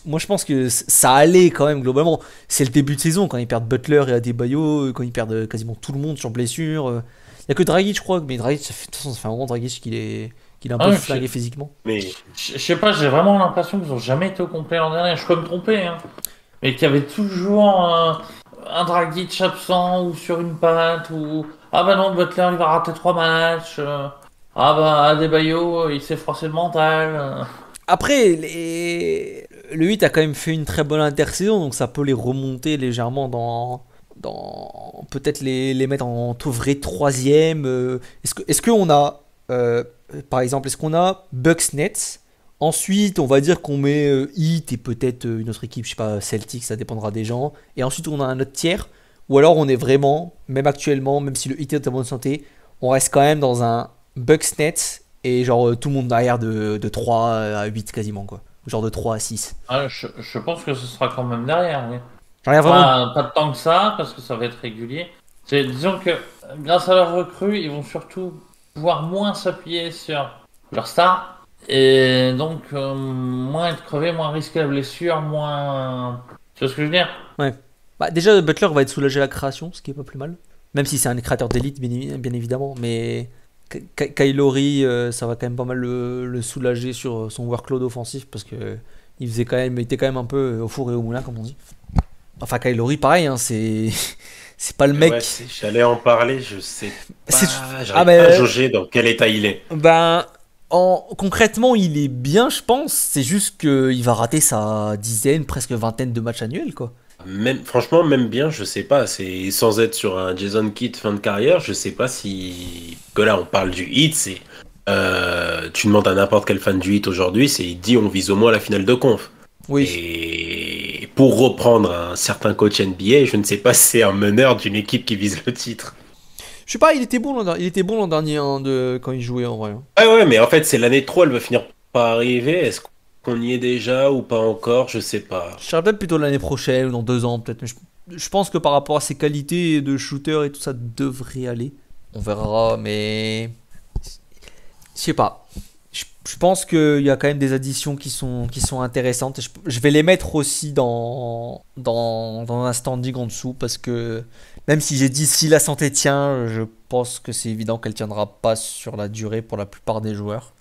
moi je pense que ça allait quand même globalement. C'est le début de saison quand ils perdent Butler et Adebayo, quand ils perdent quasiment tout le monde sur blessure. Il n'y a que Dragic, je crois, mais Dragic, de toute façon, ça fait un moment Dragic qu'il est un peu flingué physiquement. Mais je sais pas, j'ai vraiment l'impression qu'ils n'ont jamais été au complet l'an dernier. Je peux me tromper, hein. Mais qu'il y avait toujours un Dragic absent ou sur une patte ou ah bah non, Butler il va rater 3 matchs. Ah bah Adebayo il s'est froissé le mental. Après, le 8 a quand même fait une très bonne intersaison, donc ça peut les remonter légèrement dans peut-être les mettre en vrai troisième. Est-ce qu'on a, par exemple, est-ce qu'on a Bucks Nets? Ensuite, on va dire qu'on met Heat et peut-être une autre équipe, je sais pas, Celtics, ça dépendra des gens. Et ensuite, on a un autre tiers. Ou alors, on est vraiment, même actuellement, même si le Heat est en bonne santé, on reste quand même dans un Bucks Nets et genre tout le monde derrière de 3 à 8 quasiment, quoi. Genre de 3 à 6. Ah, je pense que ce sera quand même derrière, oui. Vraiment... Pas tant que ça, parce que ça va être régulier. Disons que grâce à leur recrue, ils vont surtout pouvoir moins s'appuyer sur leur star. Et donc, moins être crevé, moins risquer la blessure, moins. Tu vois ce que je veux dire? Ouais. Bah, déjà, Butler va être soulagé à la création, ce qui est pas plus mal. Même si c'est un créateur d'élite, bien évidemment. Mais Kyle Lowry, ça va quand même pas mal le soulager sur son workload offensif parce que il était quand même un peu au four et au moulin, comme on dit. Enfin, Kyle Lowry, pareil, hein, c'est pas le mec. Ouais, j'allais en parler, je sais pas. J'arrive pas à jauger dans quel état il est. Ben. Concrètement, il est bien, je pense. C'est juste qu'il va rater sa dizaine, presque vingtaine de matchs annuels, quoi. Franchement, même bien, je sais pas. C'est sans être sur un Jason Kidd fin de carrière, je sais pas si. Que là, on parle du Heat, c'est. Tu demandes à n'importe quel fan du Heat aujourd'hui, il dit on vise au moins la finale de conf. Oui. Et pour reprendre un certain coach NBA, je ne sais pas si c'est un meneur d'une équipe qui vise le titre. Je sais pas, il était bon l'an dernier hein, quand il jouait en vrai. Ouais, mais en fait, c'est l'année 3, elle va finir par arriver. Est-ce qu'on y est déjà ou pas encore? Je sais pas. Je serais peut-être plutôt l'année prochaine ou dans 2 ans, peut-être. Mais je pense que par rapport à ses qualités de shooter et tout ça, devrait aller. On verra, mais. Je sais pas. Je pense qu'il y a quand même des additions qui sont intéressantes. Je vais les mettre aussi dans un standing en dessous parce que même si j'ai dit si la santé tient, je pense que c'est évident qu'elle tiendra pas sur la durée pour la plupart des joueurs.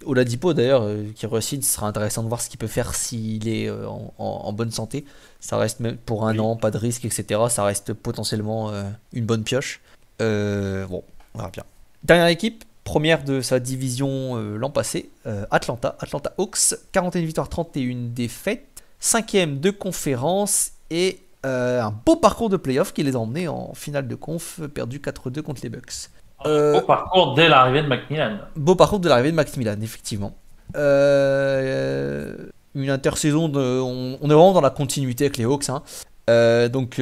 Oladipo d'ailleurs, qui re-signe, ce sera intéressant de voir ce qu'il peut faire s'il est en bonne santé. Ça reste même pour un an, pas de risque, etc. Ça reste potentiellement une bonne pioche. Bon, on verra bien. Dernière équipe, première de sa division l'an passé, Atlanta Hawks, 41 victoires, 31 défaites, 5ème de conférence et un beau parcours de playoff qui les a emmenés en finale de conf, perdu 4-2 contre les Bucks. Beau parcours dès l'arrivée de Macmillan. Beau parcours de l'arrivée de Macmillan, effectivement. Une intersaison, on est vraiment dans la continuité avec les Hawks. Hein. Donc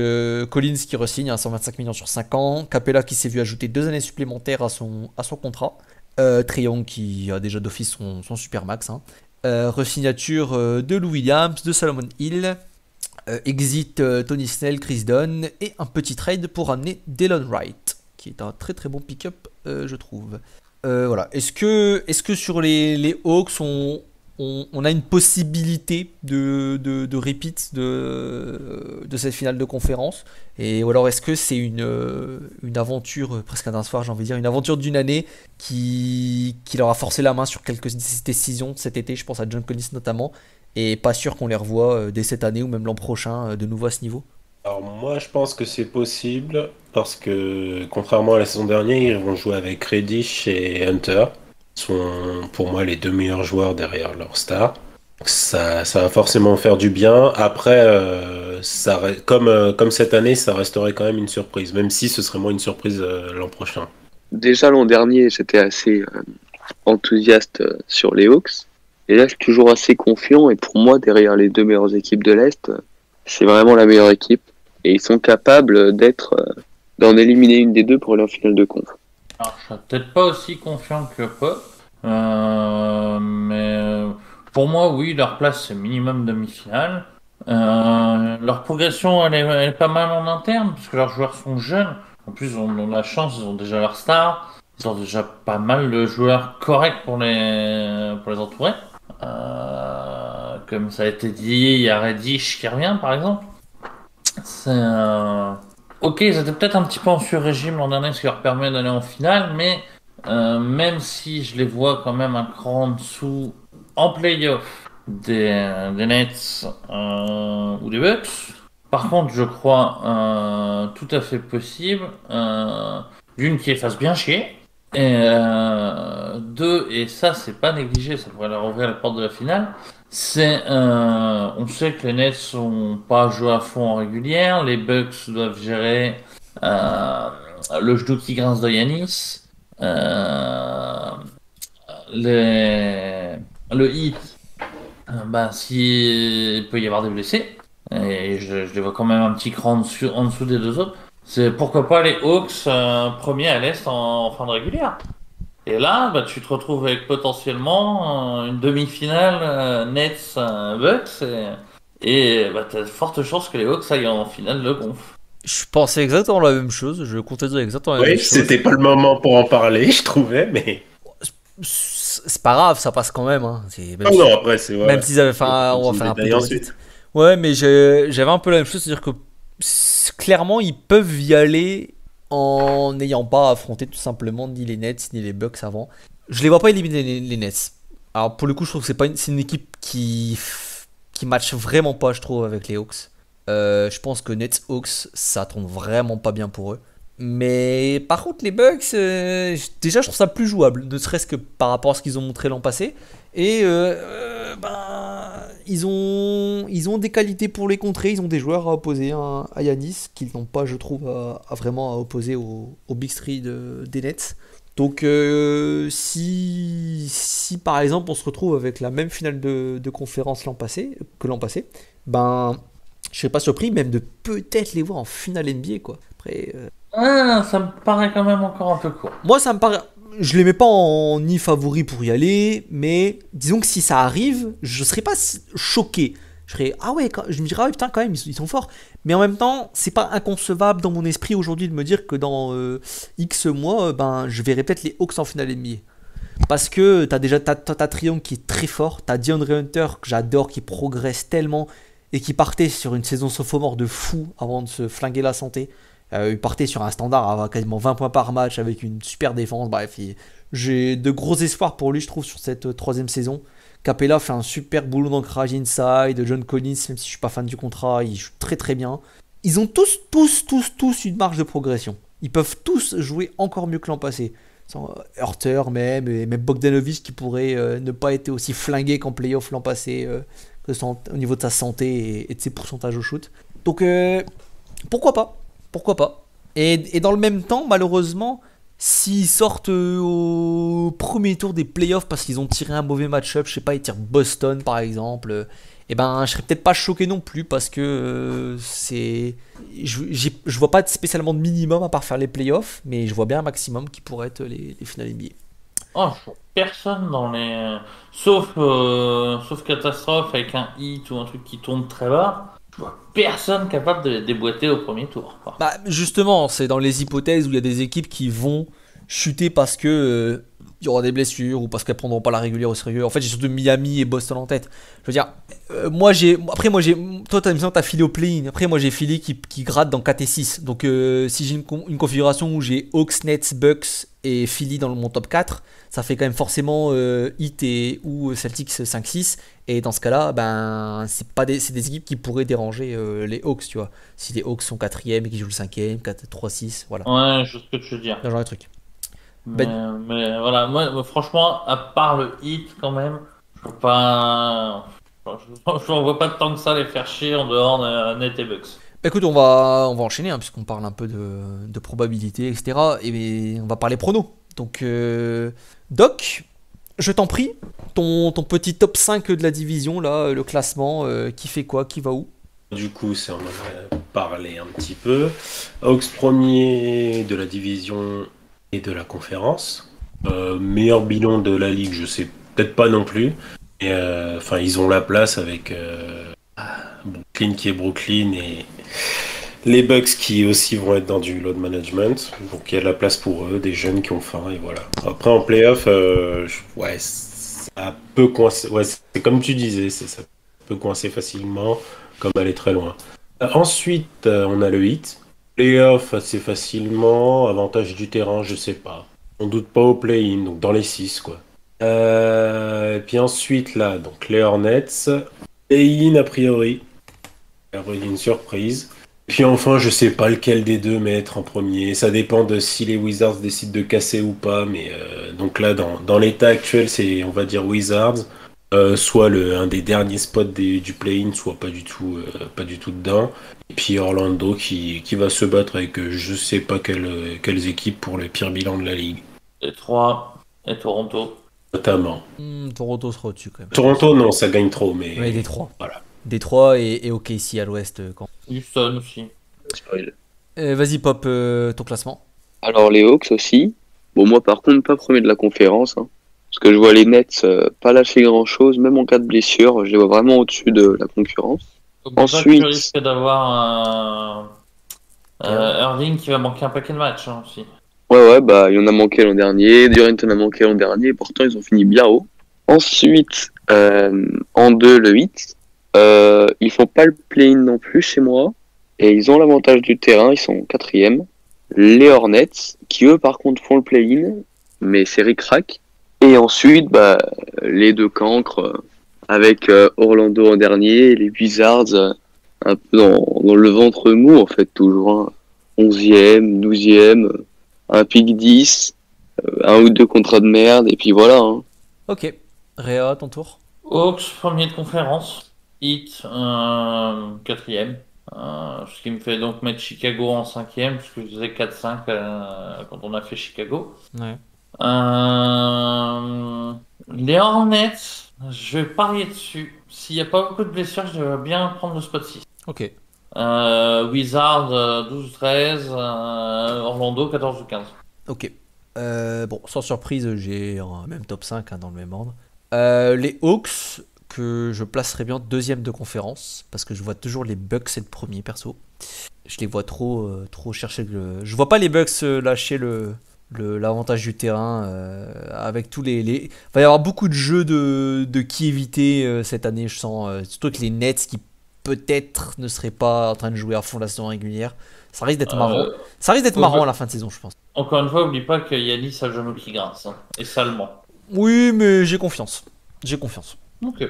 Collins qui re-signe à 125 millions sur 5 ans, Capella qui s'est vu ajouter 2 années supplémentaires à son contrat, Trae Young qui a déjà d'office son supermax, hein. Re-signature de Lou Williams, de Solomon Hill, exit Tony Snell, Chris Dunn et un petit trade pour amener Delon Wright qui est un très très bon pick-up je trouve. Voilà. Est-ce que sur les Hawks on a une possibilité de repeat de cette finale de conférence, ou alors est-ce que c'est une aventure presque d'un soir, j'ai envie de dire, une aventure d'une année qui leur a forcé la main sur quelques décisions cet été, je pense à John Collins notamment, et pas sûr qu'on les revoit dès cette année ou même l'an prochain de nouveau à ce niveau. Alors moi je pense que c'est possible parce que contrairement à la saison dernière, ils vont jouer avec Reddish et Hunter. Sont pour moi les 2 meilleurs joueurs derrière leur star. Ça va forcément faire du bien. Après, comme cette année, ça resterait quand même une surprise, même si ce serait moins une surprise l'an prochain. Déjà l'an dernier, j'étais assez enthousiaste sur les Hawks. Et là, je suis toujours assez confiant. Et pour moi, derrière les 2 meilleures équipes de l'Est, c'est vraiment la meilleure équipe. Et ils sont capables d'en éliminer une des deux pour aller en finale de conf. Alors, je serais peut-être pas aussi confiant que Pop, mais pour moi, oui, leur place c'est minimum demi-finale. Leur progression, elle est pas mal en interne, parce que leurs joueurs sont jeunes. En plus, ils ont la chance, ils ont déjà leur star. Ils ont déjà pas mal de joueurs corrects pour les entourer. Comme ça a été dit, il y a Reddish qui revient, par exemple. Ok, ils étaient peut-être un petit peu en sur-régime l'an dernier, ce qui leur permet d'aller en finale, mais même si je les vois quand même un cran en dessous en play-off des Nets ou des Bucks, par contre, je crois tout à fait possible, d'une qui les fasse bien chier, et deux, et ça c'est pas négligé, ça pourrait leur ouvrir la porte de la finale. On sait que les Nets n'ont pas joué à fond en régulière, les Bucks doivent gérer le genou qui grince de Giannis, le Heat, s'il peut y avoir des blessés, et je les vois quand même un petit cran en dessous des deux autres, c'est pourquoi pas les Hawks premiers à l'Est en fin de régulière. Et là, tu te retrouves avec potentiellement une demi-finale Nets Bucks et t'as de fortes chances que les Hawks aillent en finale de conf. Je pensais exactement la même chose, je comptais dire exactement la même Oui, chose. c'était pas le moment pour en parler, je trouvais, mais... C'est pas grave, ça passe quand même. Hein. Non, après, c'est vrai. Même s'ils avaient fait on va faire un peu de ensuite. Ouais, mais j'avais un peu la même chose, c'est-à-dire que clairement, ils peuvent y aller en n'ayant pas affronté tout simplement ni les Nets ni les Bucks avant. Je les vois pas éliminer les Nets. Alors pour le coup, je trouve que c'est une équipe qui matche vraiment pas, je trouve, avec les Hawks. Je pense que Nets Hawks, ça tombe vraiment pas bien pour eux. Mais par contre, les Bucks, déjà, je trouve ça plus jouable, ne serait-ce que par rapport à ce qu'ils ont montré l'an passé. Et ils ont des qualités pour les contrer, ils ont des joueurs à opposer à Giannis, qu'ils n'ont pas, je trouve, vraiment à opposer au Big Three des Nets. Donc, si par exemple on se retrouve avec la même finale de conférence l'an passé, je serais pas surpris même de peut-être les voir en finale NBA, quoi. Après, ça me paraît quand même encore un peu court. Moi, ça me paraît. Je les mets pas en ni favori pour y aller, mais disons que si ça arrive, je serais pas choqué. Je serais je me dirais putain quand même ils sont forts. Mais en même temps, c'est pas inconcevable dans mon esprit aujourd'hui de me dire que dans X mois, je verrai peut-être les Hawks en finale NBA. Parce que t'as déjà t'as Triangle qui est très fort, t'as DeAndre Hunter que j'adore, qui progresse tellement et qui partait sur une saison sophomore de fou avant de se flinguer la santé. Il partait sur un standard à quasiment 20 points par match avec une super défense. Bref, j'ai de gros espoirs pour lui, je trouve, sur cette troisième saison. Capella fait un super boulot d'ancrage inside. John Collins, même si je suis pas fan du contrat, il joue très très bien. Ils ont tous une marge de progression. Ils peuvent tous jouer encore mieux que l'an passé. Hurter même, et même Bogdanovic qui pourrait ne pas être aussi flingué qu'en playoff l'an passé au niveau de sa santé et de ses pourcentages au shoot. Donc pourquoi pas. Et dans le même temps, malheureusement, s'ils sortent au premier tour des playoffs parce qu'ils ont tiré un mauvais match-up, je sais pas, ils tirent Boston par exemple, et ben je serais peut-être pas choqué non plus parce que je vois pas spécialement de minimum à part faire les playoffs, mais je vois bien un maximum qui pourrait être les finales NBA. Oh, je vois personne dans les. Sauf catastrophe avec un hit ou un truc qui tombe très bas. Je vois personne capable de les déboîter au premier tour, quoi. Bah justement, c'est dans les hypothèses où il y a des équipes qui vont chuter parce que il y aura des blessures ou parce qu'elles prendront pas la régulière au sérieux. En fait, j'ai surtout Miami et Boston en tête. Je veux dire, toi t'as l'impression que t'as filé au play-in. Après, moi j'ai filé qui gratte dans 4 et 6. Donc si j'ai une configuration où j'ai Hawks, Nets, Bucks et Philly dans mon top 4, ça fait quand même forcément Heat ou Celtics 5-6. Et dans ce cas-là, ben, c'est des équipes qui pourraient déranger les Hawks, tu vois. Si les Hawks sont 4ème et qu'ils jouent le 5ème, 4-3-6, voilà. Ouais, je sais ce que tu veux dire. Ce genre de truc. Mais voilà, moi, franchement, à part le hit quand même, je vois pas. Je vois pas tant que ça les faire chier en dehors de Net et Bucks. Bah écoute, on va enchaîner, hein, puisqu'on parle un peu de probabilité, etc. Et on va parler prono. Donc, Doc, je t'en prie, ton petit top 5 de la division, là, le classement, qui fait quoi, qui va où? Du coup, ça on en a parlé un petit peu. Hawks premier de la division et de la conférence. Meilleur bilan de la ligue, je sais peut-être pas non plus. Et, enfin, ils ont la place avec Brooklyn qui est Brooklyn et les Bucks qui aussi vont être dans du load management. Donc il y a de la place pour eux, des jeunes qui ont faim et voilà. Après en playoff, ouais, ça peut coincer. Ouais, c'est comme tu disais, ça peut coincer facilement, comme aller très loin. Ensuite, on a le Heat. Playoff assez facilement, avantage du terrain, je sais pas. On doute pas au play-in, donc dans les 6 quoi. Et puis ensuite là, donc les Hornets, play-in a priori. Une surprise. Puis enfin, je sais pas lequel des deux mettre en premier. Ça dépend de si les Wizards décident de casser ou pas. Mais donc là, dans l'état actuel, c'est on va dire Wizards. Soit un des derniers spots du play-in, soit pas du tout dedans. Et puis Orlando qui va se battre avec je sais pas quelles équipes pour le pire bilan de la ligue. Détroit et Toronto. Notamment. Toronto sera au-dessus quand même. Toronto, non, ça gagne trop. Mais ouais, Détroit. Voilà. Détroit et OKC à l'ouest. Houston aussi. Vas-y, Pop, ton classement. Alors les Hawks aussi. Bon, moi par contre, pas premier de la conférence. Hein, parce que je vois les Nets pas lâcher grand-chose, même en cas de blessure. Je les vois vraiment au-dessus de la concurrence. Donc, Ensuite, tu risques d'avoir Irving qui va manquer un paquet de matchs hein, aussi. ouais, bah il y en a manqué l'an dernier. Durant en a manqué l'an dernier. Pourtant, ils ont fini bien haut. Ensuite, en 2, le 8. Ils font pas le play-in non plus chez moi. Et ils ont l'avantage du terrain, ils sont 4ème. Les Hornets, qui eux par contre font le play-in, mais c'est ric-rac. Et ensuite, bah, les deux cancres, avec Orlando en dernier, et les Wizards un peu dans le ventre mou en fait, toujours. 11ème, 12ème, un pick 10, un ou deux contrats de merde, et puis voilà. Hein. Ok. Réa, ton tour. Hawks, premier de conférence. Heat, 4ème. Ce qui me fait donc mettre Chicago en 5ème, puisque je disais 4-5 quand on a fait Chicago. Ouais. Les Hornets, je vais parier dessus. S'il n'y a pas beaucoup de blessures, je vais bien prendre le spot 6. Ok. Wizards 12-13, Orlando 14-15. Ok. Bon, sans surprise, j'ai un même top 5 hein, dans le même ordre. Les Hawks, que je placerais bien deuxième de conférence, parce que je vois toujours les Bucks être premier perso. Je les vois trop chercher je vois pas les Bucks lâcher le l'avantage du terrain avec tous il va y avoir beaucoup de jeux de qui éviter cette année, je sens. Surtout avec les Nets qui peut-être ne seraient pas en train de jouer à fond la saison régulière. Ça risque d'être marrant. Ça risque d'être marrant à la fin de saison, je pense. Encore une fois, oublie pas qu'il y a Yanis a le genou qui grince, hein, et salement. Oui, mais j'ai confiance. Ok.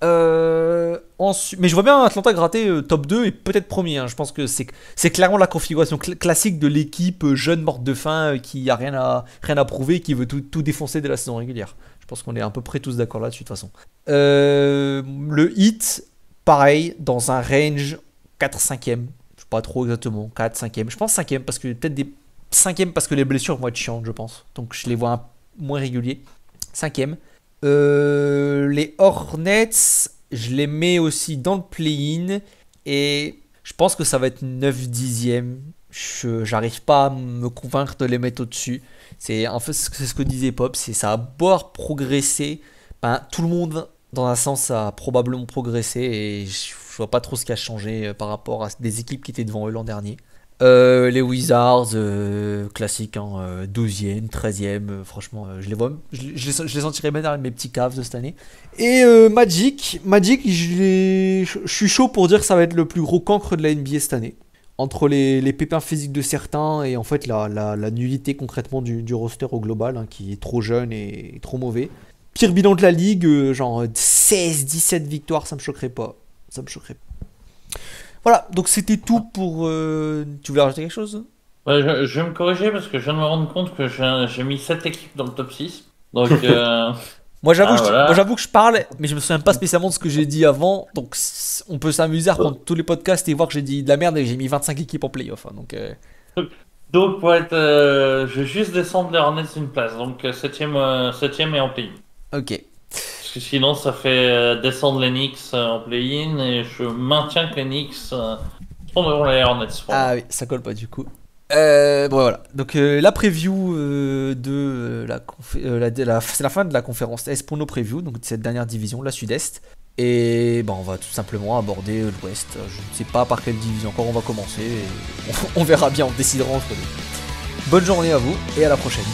Mais je vois bien Atlanta gratter top 2 et peut-être premier. Hein. Je pense que c'est clairement la configuration classique de l'équipe jeune morte de faim qui a rien à prouver et qui veut tout défoncer dès la saison régulière. Je pense qu'on est à peu près tous d'accord là-dessus de toute façon. Le Heat, pareil, dans un range 4-5e. Je sais pas trop exactement, 4-5e. Je pense 5e parce que peut-être des 5e parce que les blessures vont être chiantes, je pense. Donc je les vois moins réguliers. 5e. Les Hornets, je les mets aussi dans le play-in et je pense que ça va être 9-10e. J'arrive pas à me convaincre de les mettre au-dessus. C'est ce que disait Pop, c'est ça a beau progresser. Ben, tout le monde, dans un sens, a probablement progressé et je vois pas trop ce qui a changé par rapport à des équipes qui étaient devant eux l'an dernier. Les Wizards, classiques, hein, 12e, 13e, franchement, je les sentirais bien dans mes petits caves de cette année. Et Magic, je suis chaud pour dire que ça va être le plus gros cancre de la NBA cette année. Entre les pépins physiques de certains et en fait la nullité concrètement du roster au global, hein, qui est trop jeune et trop mauvais. Pire bilan de la ligue, genre 16-17 victoires, ça me choquerait pas. Voilà, donc c'était tout pour... Tu voulais rajouter quelque chose ? Ouais, je vais me corriger parce que je viens de me rendre compte que j'ai mis 7 équipes dans le top 6. Donc, Moi j'avoue voilà. que je parle, mais je me souviens pas spécialement de ce que j'ai dit avant. Donc on peut s'amuser à reprendre tous les podcasts et voir que j'ai dit de la merde et que j'ai mis 25 équipes en playoff. Hein, Donc pour être... je vais juste descendre les Hornets d'une place. Donc 7ème et en play-in. Ok. Parce que sinon ça fait descendre les Knicks en play-in et je maintiens que les Knicks sont devant les Hornets. Ah oui, ça colle pas du coup. Bon voilà, donc la preview c'est la fin de la conférence S pour nos previews, donc de cette dernière division, la Sud-Est. Et on va tout simplement aborder l'Ouest. Je ne sais pas par quelle division encore on va commencer. On verra bien, on décidera entre nous. Bonne journée à vous et à la prochaine.